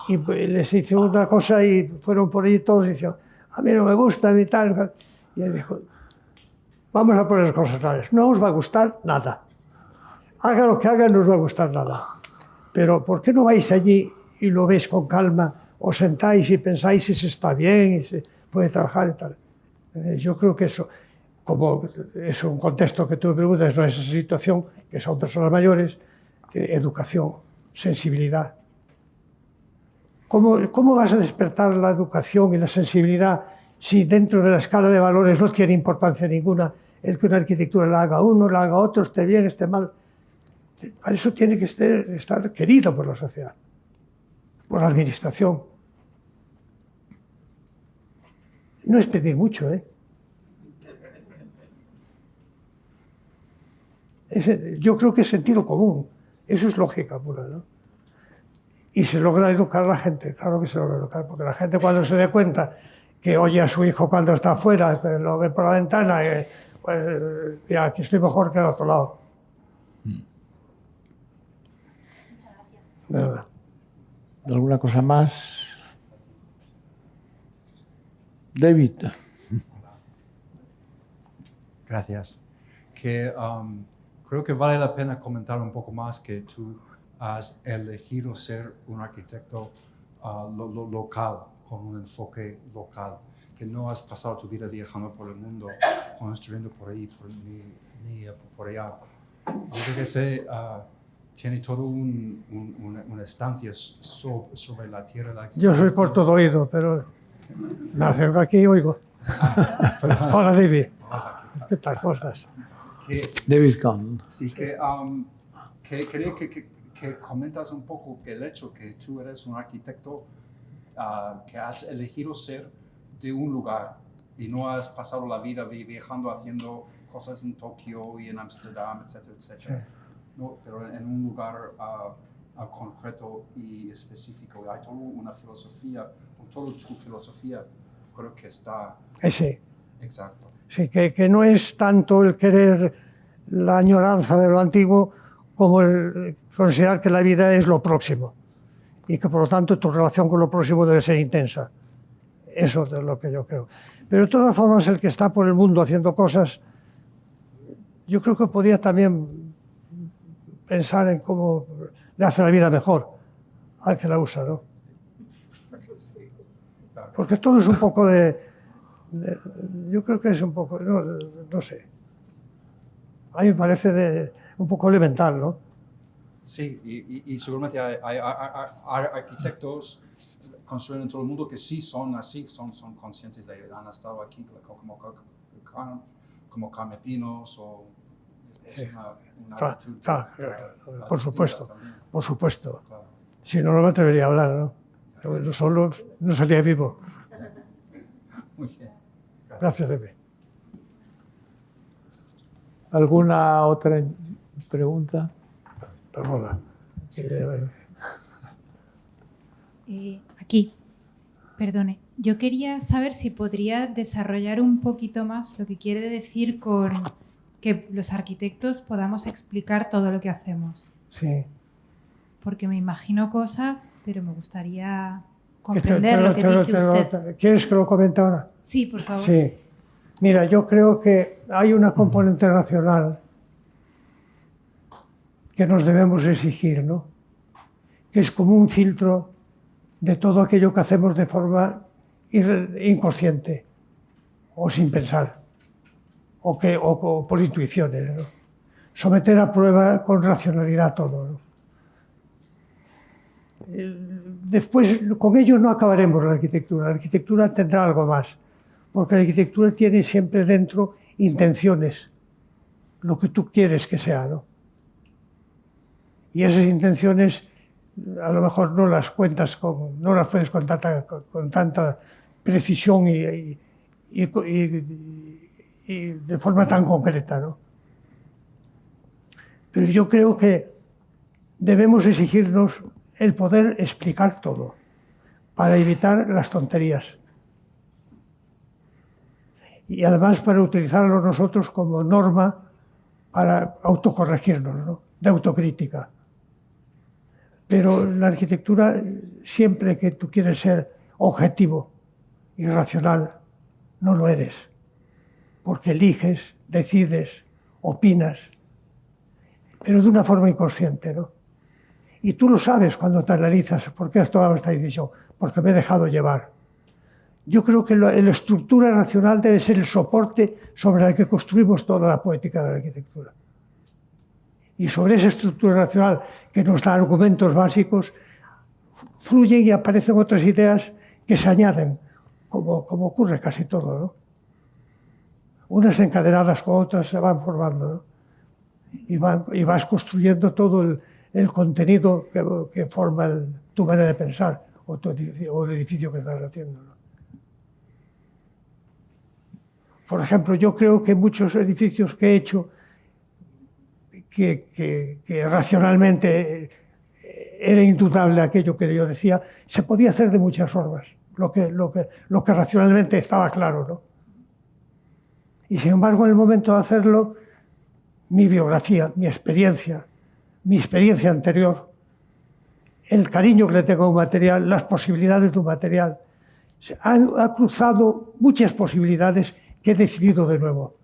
Y les hice una cosa y fueron por ahí todos y decían, a mí no me gusta, a mí tal. Y él dijo, vamos a poner las cosas claras, no os va a gustar nada. Haga lo que haga, no os va a gustar nada. Pero ¿por qué no vais allí y lo veis con calma, os sentáis y pensáis si se está bien y se puede trabajar y tal? Yo creo que eso, como es un contexto que tú me preguntas, no es esa situación, que son personas mayores, educación, sensibilidad. ¿Cómo vas a despertar la educación y la sensibilidad si dentro de la escala de valores no tiene importancia ninguna el que una arquitectura la haga uno, la haga otro, esté bien, esté mal? Para eso tiene que estar querido por la sociedad, por la administración. No es pedir mucho, ¿eh? Yo creo que es sentido común, eso es lógica pura, ¿no? Y se logra educar a la gente, claro que se logra educar, porque la gente cuando se dé cuenta que oye a su hijo cuando está afuera, lo ve por la ventana, pues mira, aquí estoy mejor que al otro lado. De verdad. ¿Alguna cosa más? David. Gracias. Creo que vale la pena comentar un poco más que tú has elegido ser un arquitecto local, con un enfoque local, que no has pasado tu vida viajando por el mundo, construyendo por ahí, ni por allá. Yo creo que tiene toda una estancia sobre la tierra. Yo soy corto de oído, pero me acerco aquí y oigo. Hola, David. ¿Qué tal? ¿Cómo estás? David Kahn. Sí, que quería que comentas un poco el hecho que tú eres un arquitecto que has elegido ser de un lugar y no has pasado la vida viajando haciendo cosas en Tokio y en Ámsterdam, etcétera, etcétera. Sí. No, pero en un lugar concreto y específico. Hay toda una filosofía, toda tu filosofía creo que está... Sí. Exacto. Sí, que no es tanto el querer la añoranza de lo antiguo como considerar que la vida es lo próximo y que por lo tanto tu relación con lo próximo debe ser intensa. Eso es lo que yo creo. Pero de todas formas el que está por el mundo haciendo cosas, yo creo que podría también pensar en cómo le hace la vida mejor al que la usa, ¿no? Porque todo es un poco yo creo que es un poco, no sé. A mí me parece un poco elemental, ¿no? Sí, y seguramente hay arquitectos construyen en todo el mundo que sí son así, son conscientes de han estado aquí como camepinos o es Sí. una Claro, actitud. claro, por supuesto, También, por supuesto. claro. Si no, no me atrevería a hablar, ¿no? Yo solo no salía vivo. Muy bien. Gracias, Pepe. ¿Alguna otra pregunta? Perdona. Aquí, perdone. Yo quería saber si podría desarrollar un poquito más lo que quiere decir con que los arquitectos podamos explicar todo lo que hacemos. Sí. Porque me imagino cosas, pero me gustaría comprender lo que dice usted. ¿Quieres que lo comente ahora? Sí, por favor. Sí. Mira, yo creo que hay una componente racional que nos debemos exigir, ¿no? Que es como un filtro de todo aquello que hacemos de forma inconsciente o sin pensar o por intuiciones, ¿no? Someter a prueba con racionalidad todo, ¿no? Después, con ello no acabaremos la arquitectura tendrá algo más, porque la arquitectura tiene siempre dentro intenciones, lo que tú quieres que sea, ¿no? Y esas intenciones a lo mejor no las cuentas no las puedes con tanta precisión y de forma tan concreta, ¿no? Pero yo creo que debemos exigirnos el poder explicar todo para evitar las tonterías y además para utilizarlo nosotros como norma para autocorregirnos, ¿no? De autocrítica. Pero la arquitectura, siempre que tú quieres ser objetivo y racional, no lo eres, porque eliges, decides, opinas, pero de una forma inconsciente, ¿no? Y tú lo sabes cuando te analizas, ¿por qué has tomado esta decisión? Porque me he dejado llevar. Yo creo que la estructura racional debe ser el soporte sobre el que construimos toda la poética de la arquitectura. Y sobre esa estructura racional que nos da argumentos básicos, fluyen y aparecen otras ideas que se añaden, como ocurre casi todo, ¿no? Unas encadenadas con otras se van formando, ¿no? Y vas construyendo todo el contenido que forma tu manera de pensar o el edificio que estás haciendo, ¿no? Por ejemplo, yo creo que muchos edificios que he hecho que racionalmente era indudable aquello que yo decía, se podía hacer de muchas formas, lo que racionalmente estaba claro, ¿no? Y sin embargo, en el momento de hacerlo, mi biografía, mi experiencia anterior, el cariño que le tengo a un material, las posibilidades de un material, ha cruzado muchas posibilidades que he decidido de nuevo.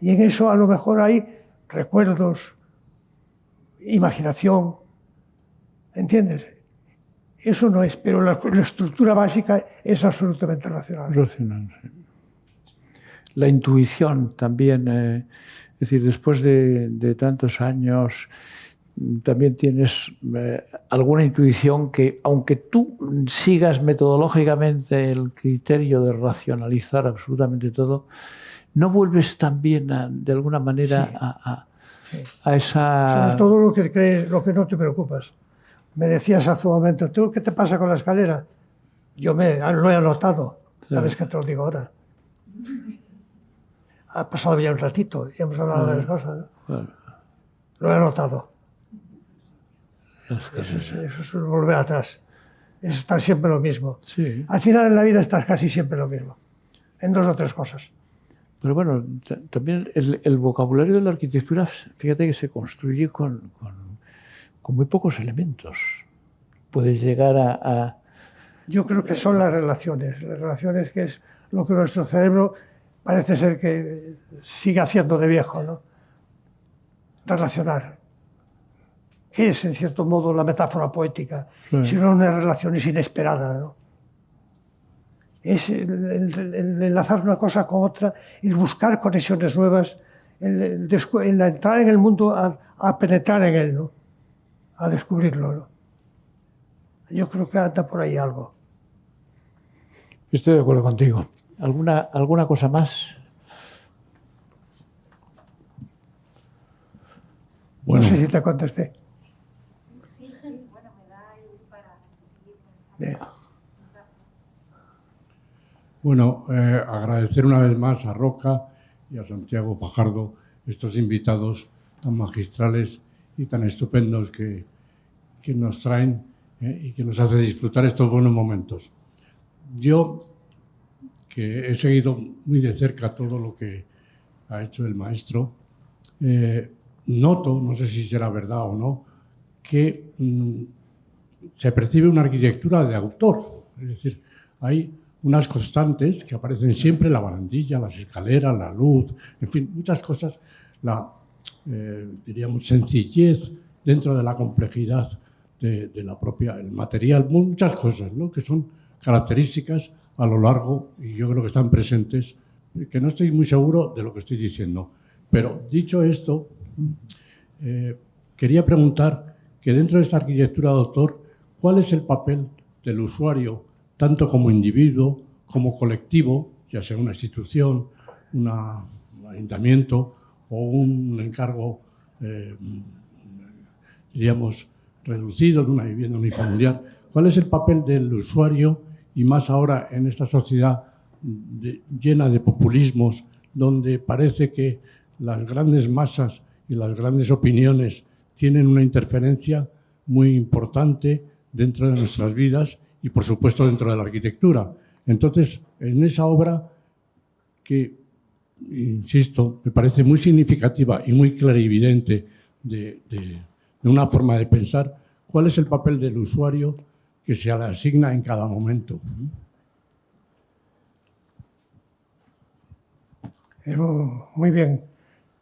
Y en eso a lo mejor hay recuerdos, imaginación, ¿entiendes? Eso no es, pero la estructura básica es absolutamente racional. Racional, sí. La intuición también, es decir, después de tantos años, también tienes alguna intuición que, aunque tú sigas metodológicamente el criterio de racionalizar absolutamente todo, no vuelves también de alguna manera sí, a esa... Sobre todo lo que crees, lo que no te preocupas. Me decías hace un momento, ¿tú qué te pasa con la escalera? Yo lo he anotado, sabes que te lo digo ahora. Ha pasado ya un ratito y hemos hablado de las cosas, ¿no? Claro. Lo he anotado. Eso es volver atrás. Es estar siempre lo mismo. Sí. Al final en la vida estás casi siempre lo mismo. En 2 o 3 cosas. Pero bueno, también el vocabulario de la arquitectura, fíjate que se construye con muy pocos elementos. Puedes llegar a... Yo creo que son las relaciones que es lo que nuestro cerebro parece ser que sigue haciendo de viejo, ¿no? Relacionar. ¿Qué es, en cierto modo, la metáfora poética? Sí. Sino unas relaciones inesperadas, ¿no? Es el enlazar una cosa con otra, el buscar conexiones nuevas, el entrar en el mundo a penetrar en él, ¿no? A descubrirlo, ¿no? Yo creo que anda por ahí algo. Estoy de acuerdo contigo. ¿Alguna cosa más? Bueno, no sé si te contesté. Bien. Bueno, agradecer una vez más a Roca y a Santiago Fajardo estos invitados tan magistrales y tan estupendos que nos traen y que nos hace disfrutar estos buenos momentos. Yo, que he seguido muy de cerca todo lo que ha hecho el maestro, noto, no sé si será verdad o no, que se percibe una arquitectura de autor. Es decir, hay unas constantes que aparecen siempre, la barandilla, las escaleras, la luz, en fin, muchas cosas, la, diríamos, sencillez dentro de la complejidad de la propia, el material, muchas cosas, ¿no?, que son características a lo largo, y yo creo que están presentes, que no estoy muy seguro de lo que estoy diciendo. Pero dicho esto, quería preguntar que dentro de esta arquitectura de autor, ¿cuál es el papel del usuario, tanto como individuo, como colectivo, ya sea una institución, un ayuntamiento o un encargo, diríamos, reducido de una vivienda unifamiliar? ¿Cuál es el papel del usuario, y más ahora en esta sociedad llena de populismos, donde parece que las grandes masas y las grandes opiniones tienen una interferencia muy importante dentro de nuestras vidas y, por supuesto, dentro de la arquitectura? Entonces, en esa obra que, insisto, me parece muy significativa y muy clarividente de una forma de pensar, ¿cuál es el papel del usuario que se le asigna en cada momento? Es muy bien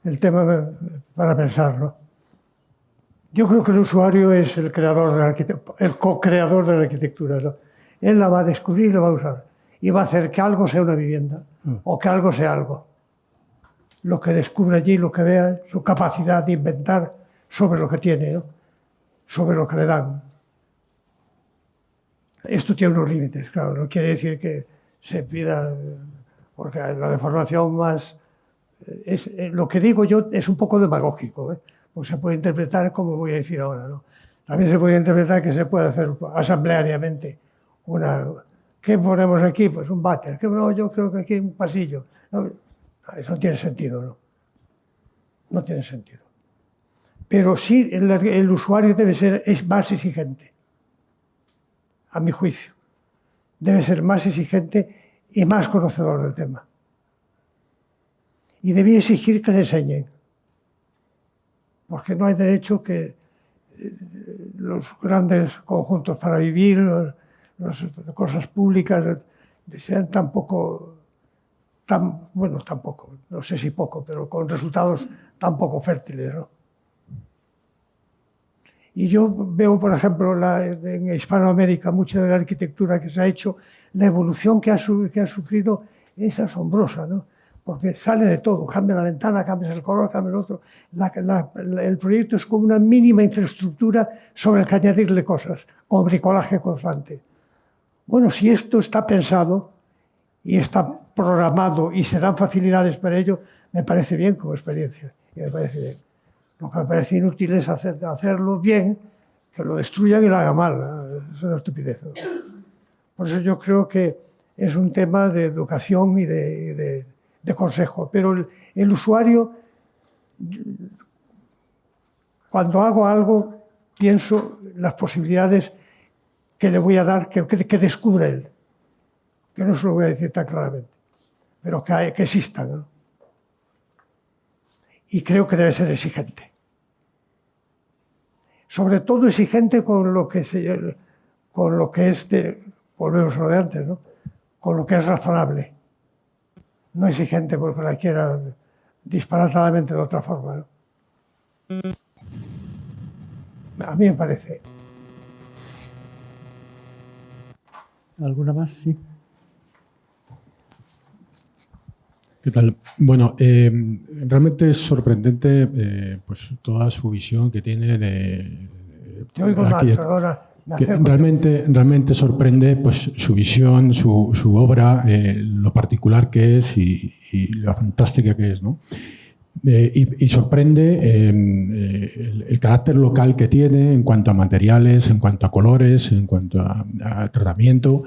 el tema para pensarlo. Yo creo que el usuario es el creador de la arquitectura, el co-creador de la arquitectura, ¿no? Él la va a descubrir y la va a usar. Y va a hacer que algo sea una vivienda o que algo sea algo. Lo que descubre allí, lo que vea, su capacidad de inventar sobre lo que tiene, ¿no?, sobre lo que le dan. Esto tiene unos límites, claro, no quiere decir que se pida, porque la deformación más... lo que digo yo es un poco demagógico, ¿eh? Pues se puede interpretar como voy a decir ahora, ¿no? También se puede interpretar que se puede hacer asambleariamente una... ¿Qué ponemos aquí? Pues un váter. No, yo creo que aquí un pasillo. No, eso no tiene sentido, ¿no? No tiene sentido. Pero sí, el usuario es más exigente, a mi juicio. Debe ser más exigente y más conocedor del tema. Y debía exigir que le enseñen. Porque no hay derecho que los grandes conjuntos para vivir, las cosas públicas, sean tampoco, no sé si poco, pero con resultados tan poco fértiles, ¿no? Y yo veo, por ejemplo, en Hispanoamérica, mucha de la arquitectura que se ha hecho, la evolución que ha sufrido es asombrosa, ¿no? Porque sale de todo, cambia la ventana, cambia el color, cambia el otro. El proyecto es como una mínima infraestructura sobre el que añadirle cosas, como bricolaje constante. Bueno, si esto está pensado y está programado y se dan facilidades para ello, me parece bien como experiencia, y me parece bien. Lo que me parece inútil es hacerlo bien, que lo destruyan y lo hagan mal. Es una estupidez, ¿no? Por eso yo creo que es un tema de educación y de consejo. Pero el usuario, cuando hago algo, pienso en las posibilidades que le voy a dar, que descubra él. Que no se lo voy a decir tan claramente, pero que existan, ¿no? y creo que debe ser exigente. Sobre todo exigente con lo que es, volvemos a lo de antes, ¿no? Con lo que es razonable. No exigente porque la quiera disparatadamente de otra forma, ¿no? A mí me parece. ¿Alguna más? Sí. ¿Qué tal? Bueno, realmente es sorprendente pues toda su visión que tiene de... Te oigo mal, perdona. Realmente sorprende pues, su visión, su obra, lo particular que es y lo fantástica que es, ¿no? Y sorprende el carácter local que tiene en cuanto a materiales, en cuanto a colores, en cuanto a tratamiento.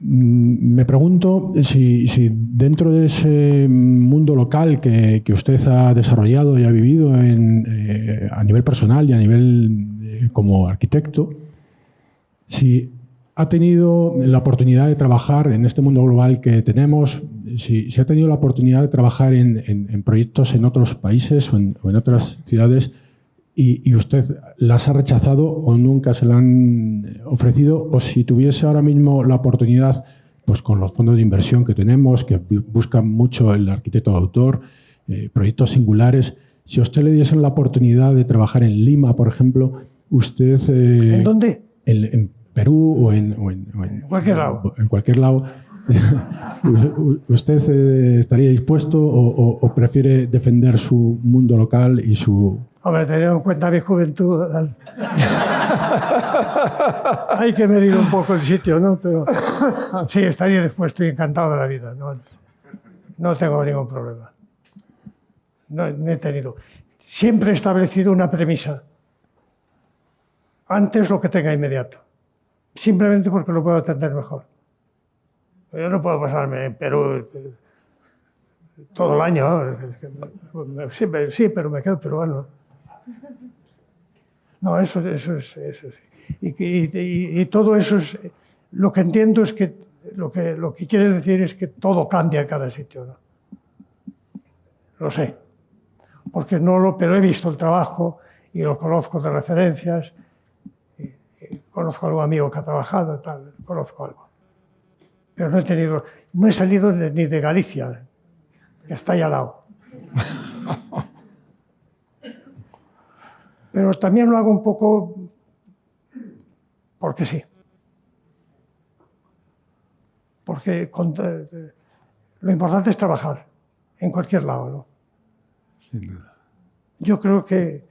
Me pregunto si dentro de ese mundo local que usted ha desarrollado y ha vivido a nivel personal y a nivel como arquitecto, si ha tenido la oportunidad de trabajar en este mundo global que tenemos, si ha tenido la oportunidad de trabajar en proyectos en otros países o en otras ciudades y usted las ha rechazado o nunca se la han ofrecido, o si tuviese ahora mismo la oportunidad, pues con los fondos de inversión que tenemos, que buscan mucho el arquitecto de autor, proyectos singulares, si a usted le diesen la oportunidad de trabajar en Lima, por ejemplo, usted... ¿En dónde? En Perú o en cualquier lado. En cualquier lado. ¿Usted estaría dispuesto o prefiere defender su mundo local y su... Hombre, teniendo en cuenta mi juventud, hay que medir un poco el sitio, ¿no? Pero sí, estaría dispuesto y encantado de la vida. No tengo ningún problema. No he tenido. Siempre he establecido una premisa. Antes lo que tenga inmediato. Simplemente porque lo puedo entender mejor. Yo no puedo pasarme en Perú todo el año, ¿no? Sí, pero me quedo peruano. No, eso sí. Y todo eso es... Lo que entiendo es que lo que quieres decir es que todo cambia en cada sitio, ¿no? Lo sé. Pero he visto el trabajo y lo conozco de referencias. Conozco a algún amigo que ha trabajado y tal, conozco algo. Pero no he salido ni de Galicia, que está ahí al lado. Pero también lo hago un poco porque sí. Porque lo importante es trabajar en cualquier lado, ¿no? Sin duda. Yo creo que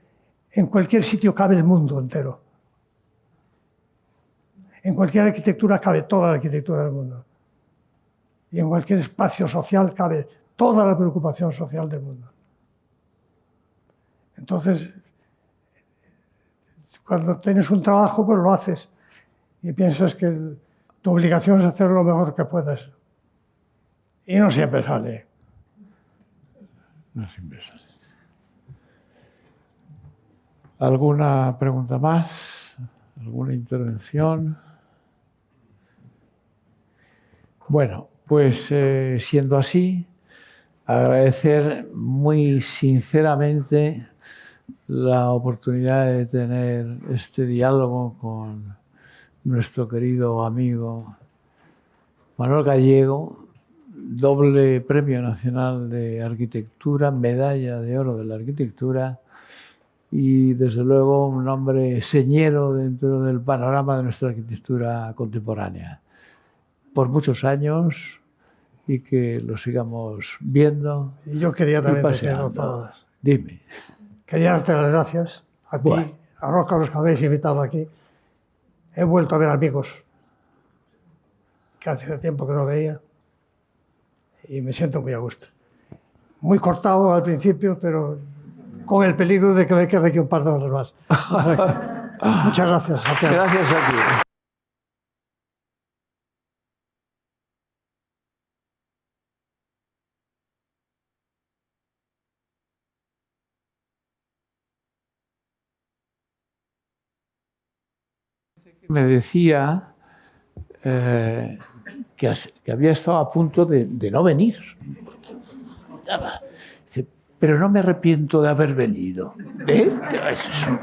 en cualquier sitio cabe el mundo entero. En cualquier arquitectura cabe toda la arquitectura del mundo. Y en cualquier espacio social cabe toda la preocupación social del mundo. Entonces, cuando tienes un trabajo, pues lo haces. Y piensas que tu obligación es hacer lo mejor que puedas. Y no siempre sale. No siempre sale. ¿Alguna pregunta más? ¿Alguna intervención? Bueno, pues siendo así, agradecer muy sinceramente la oportunidad de tener este diálogo con nuestro querido amigo Manuel Gallego, doble Premio Nacional de Arquitectura, Medalla de Oro de la Arquitectura y, desde luego, un hombre señero dentro del panorama de nuestra arquitectura contemporánea. Por muchos años y que lo sigamos viendo. Y yo quería también decirlo todas. Dime. Quería darte las gracias a ti, a Roca, los que habéis invitado aquí. He vuelto a ver amigos que hace tiempo que no veía y me siento muy a gusto. Muy cortado al principio, pero con el peligro de que me quede aquí un par de horas más. Muchas gracias. Gracias a ti. Me decía que había estado a punto de no venir. Dice, pero no me arrepiento de haber venido. ¿Eh? Eso es un...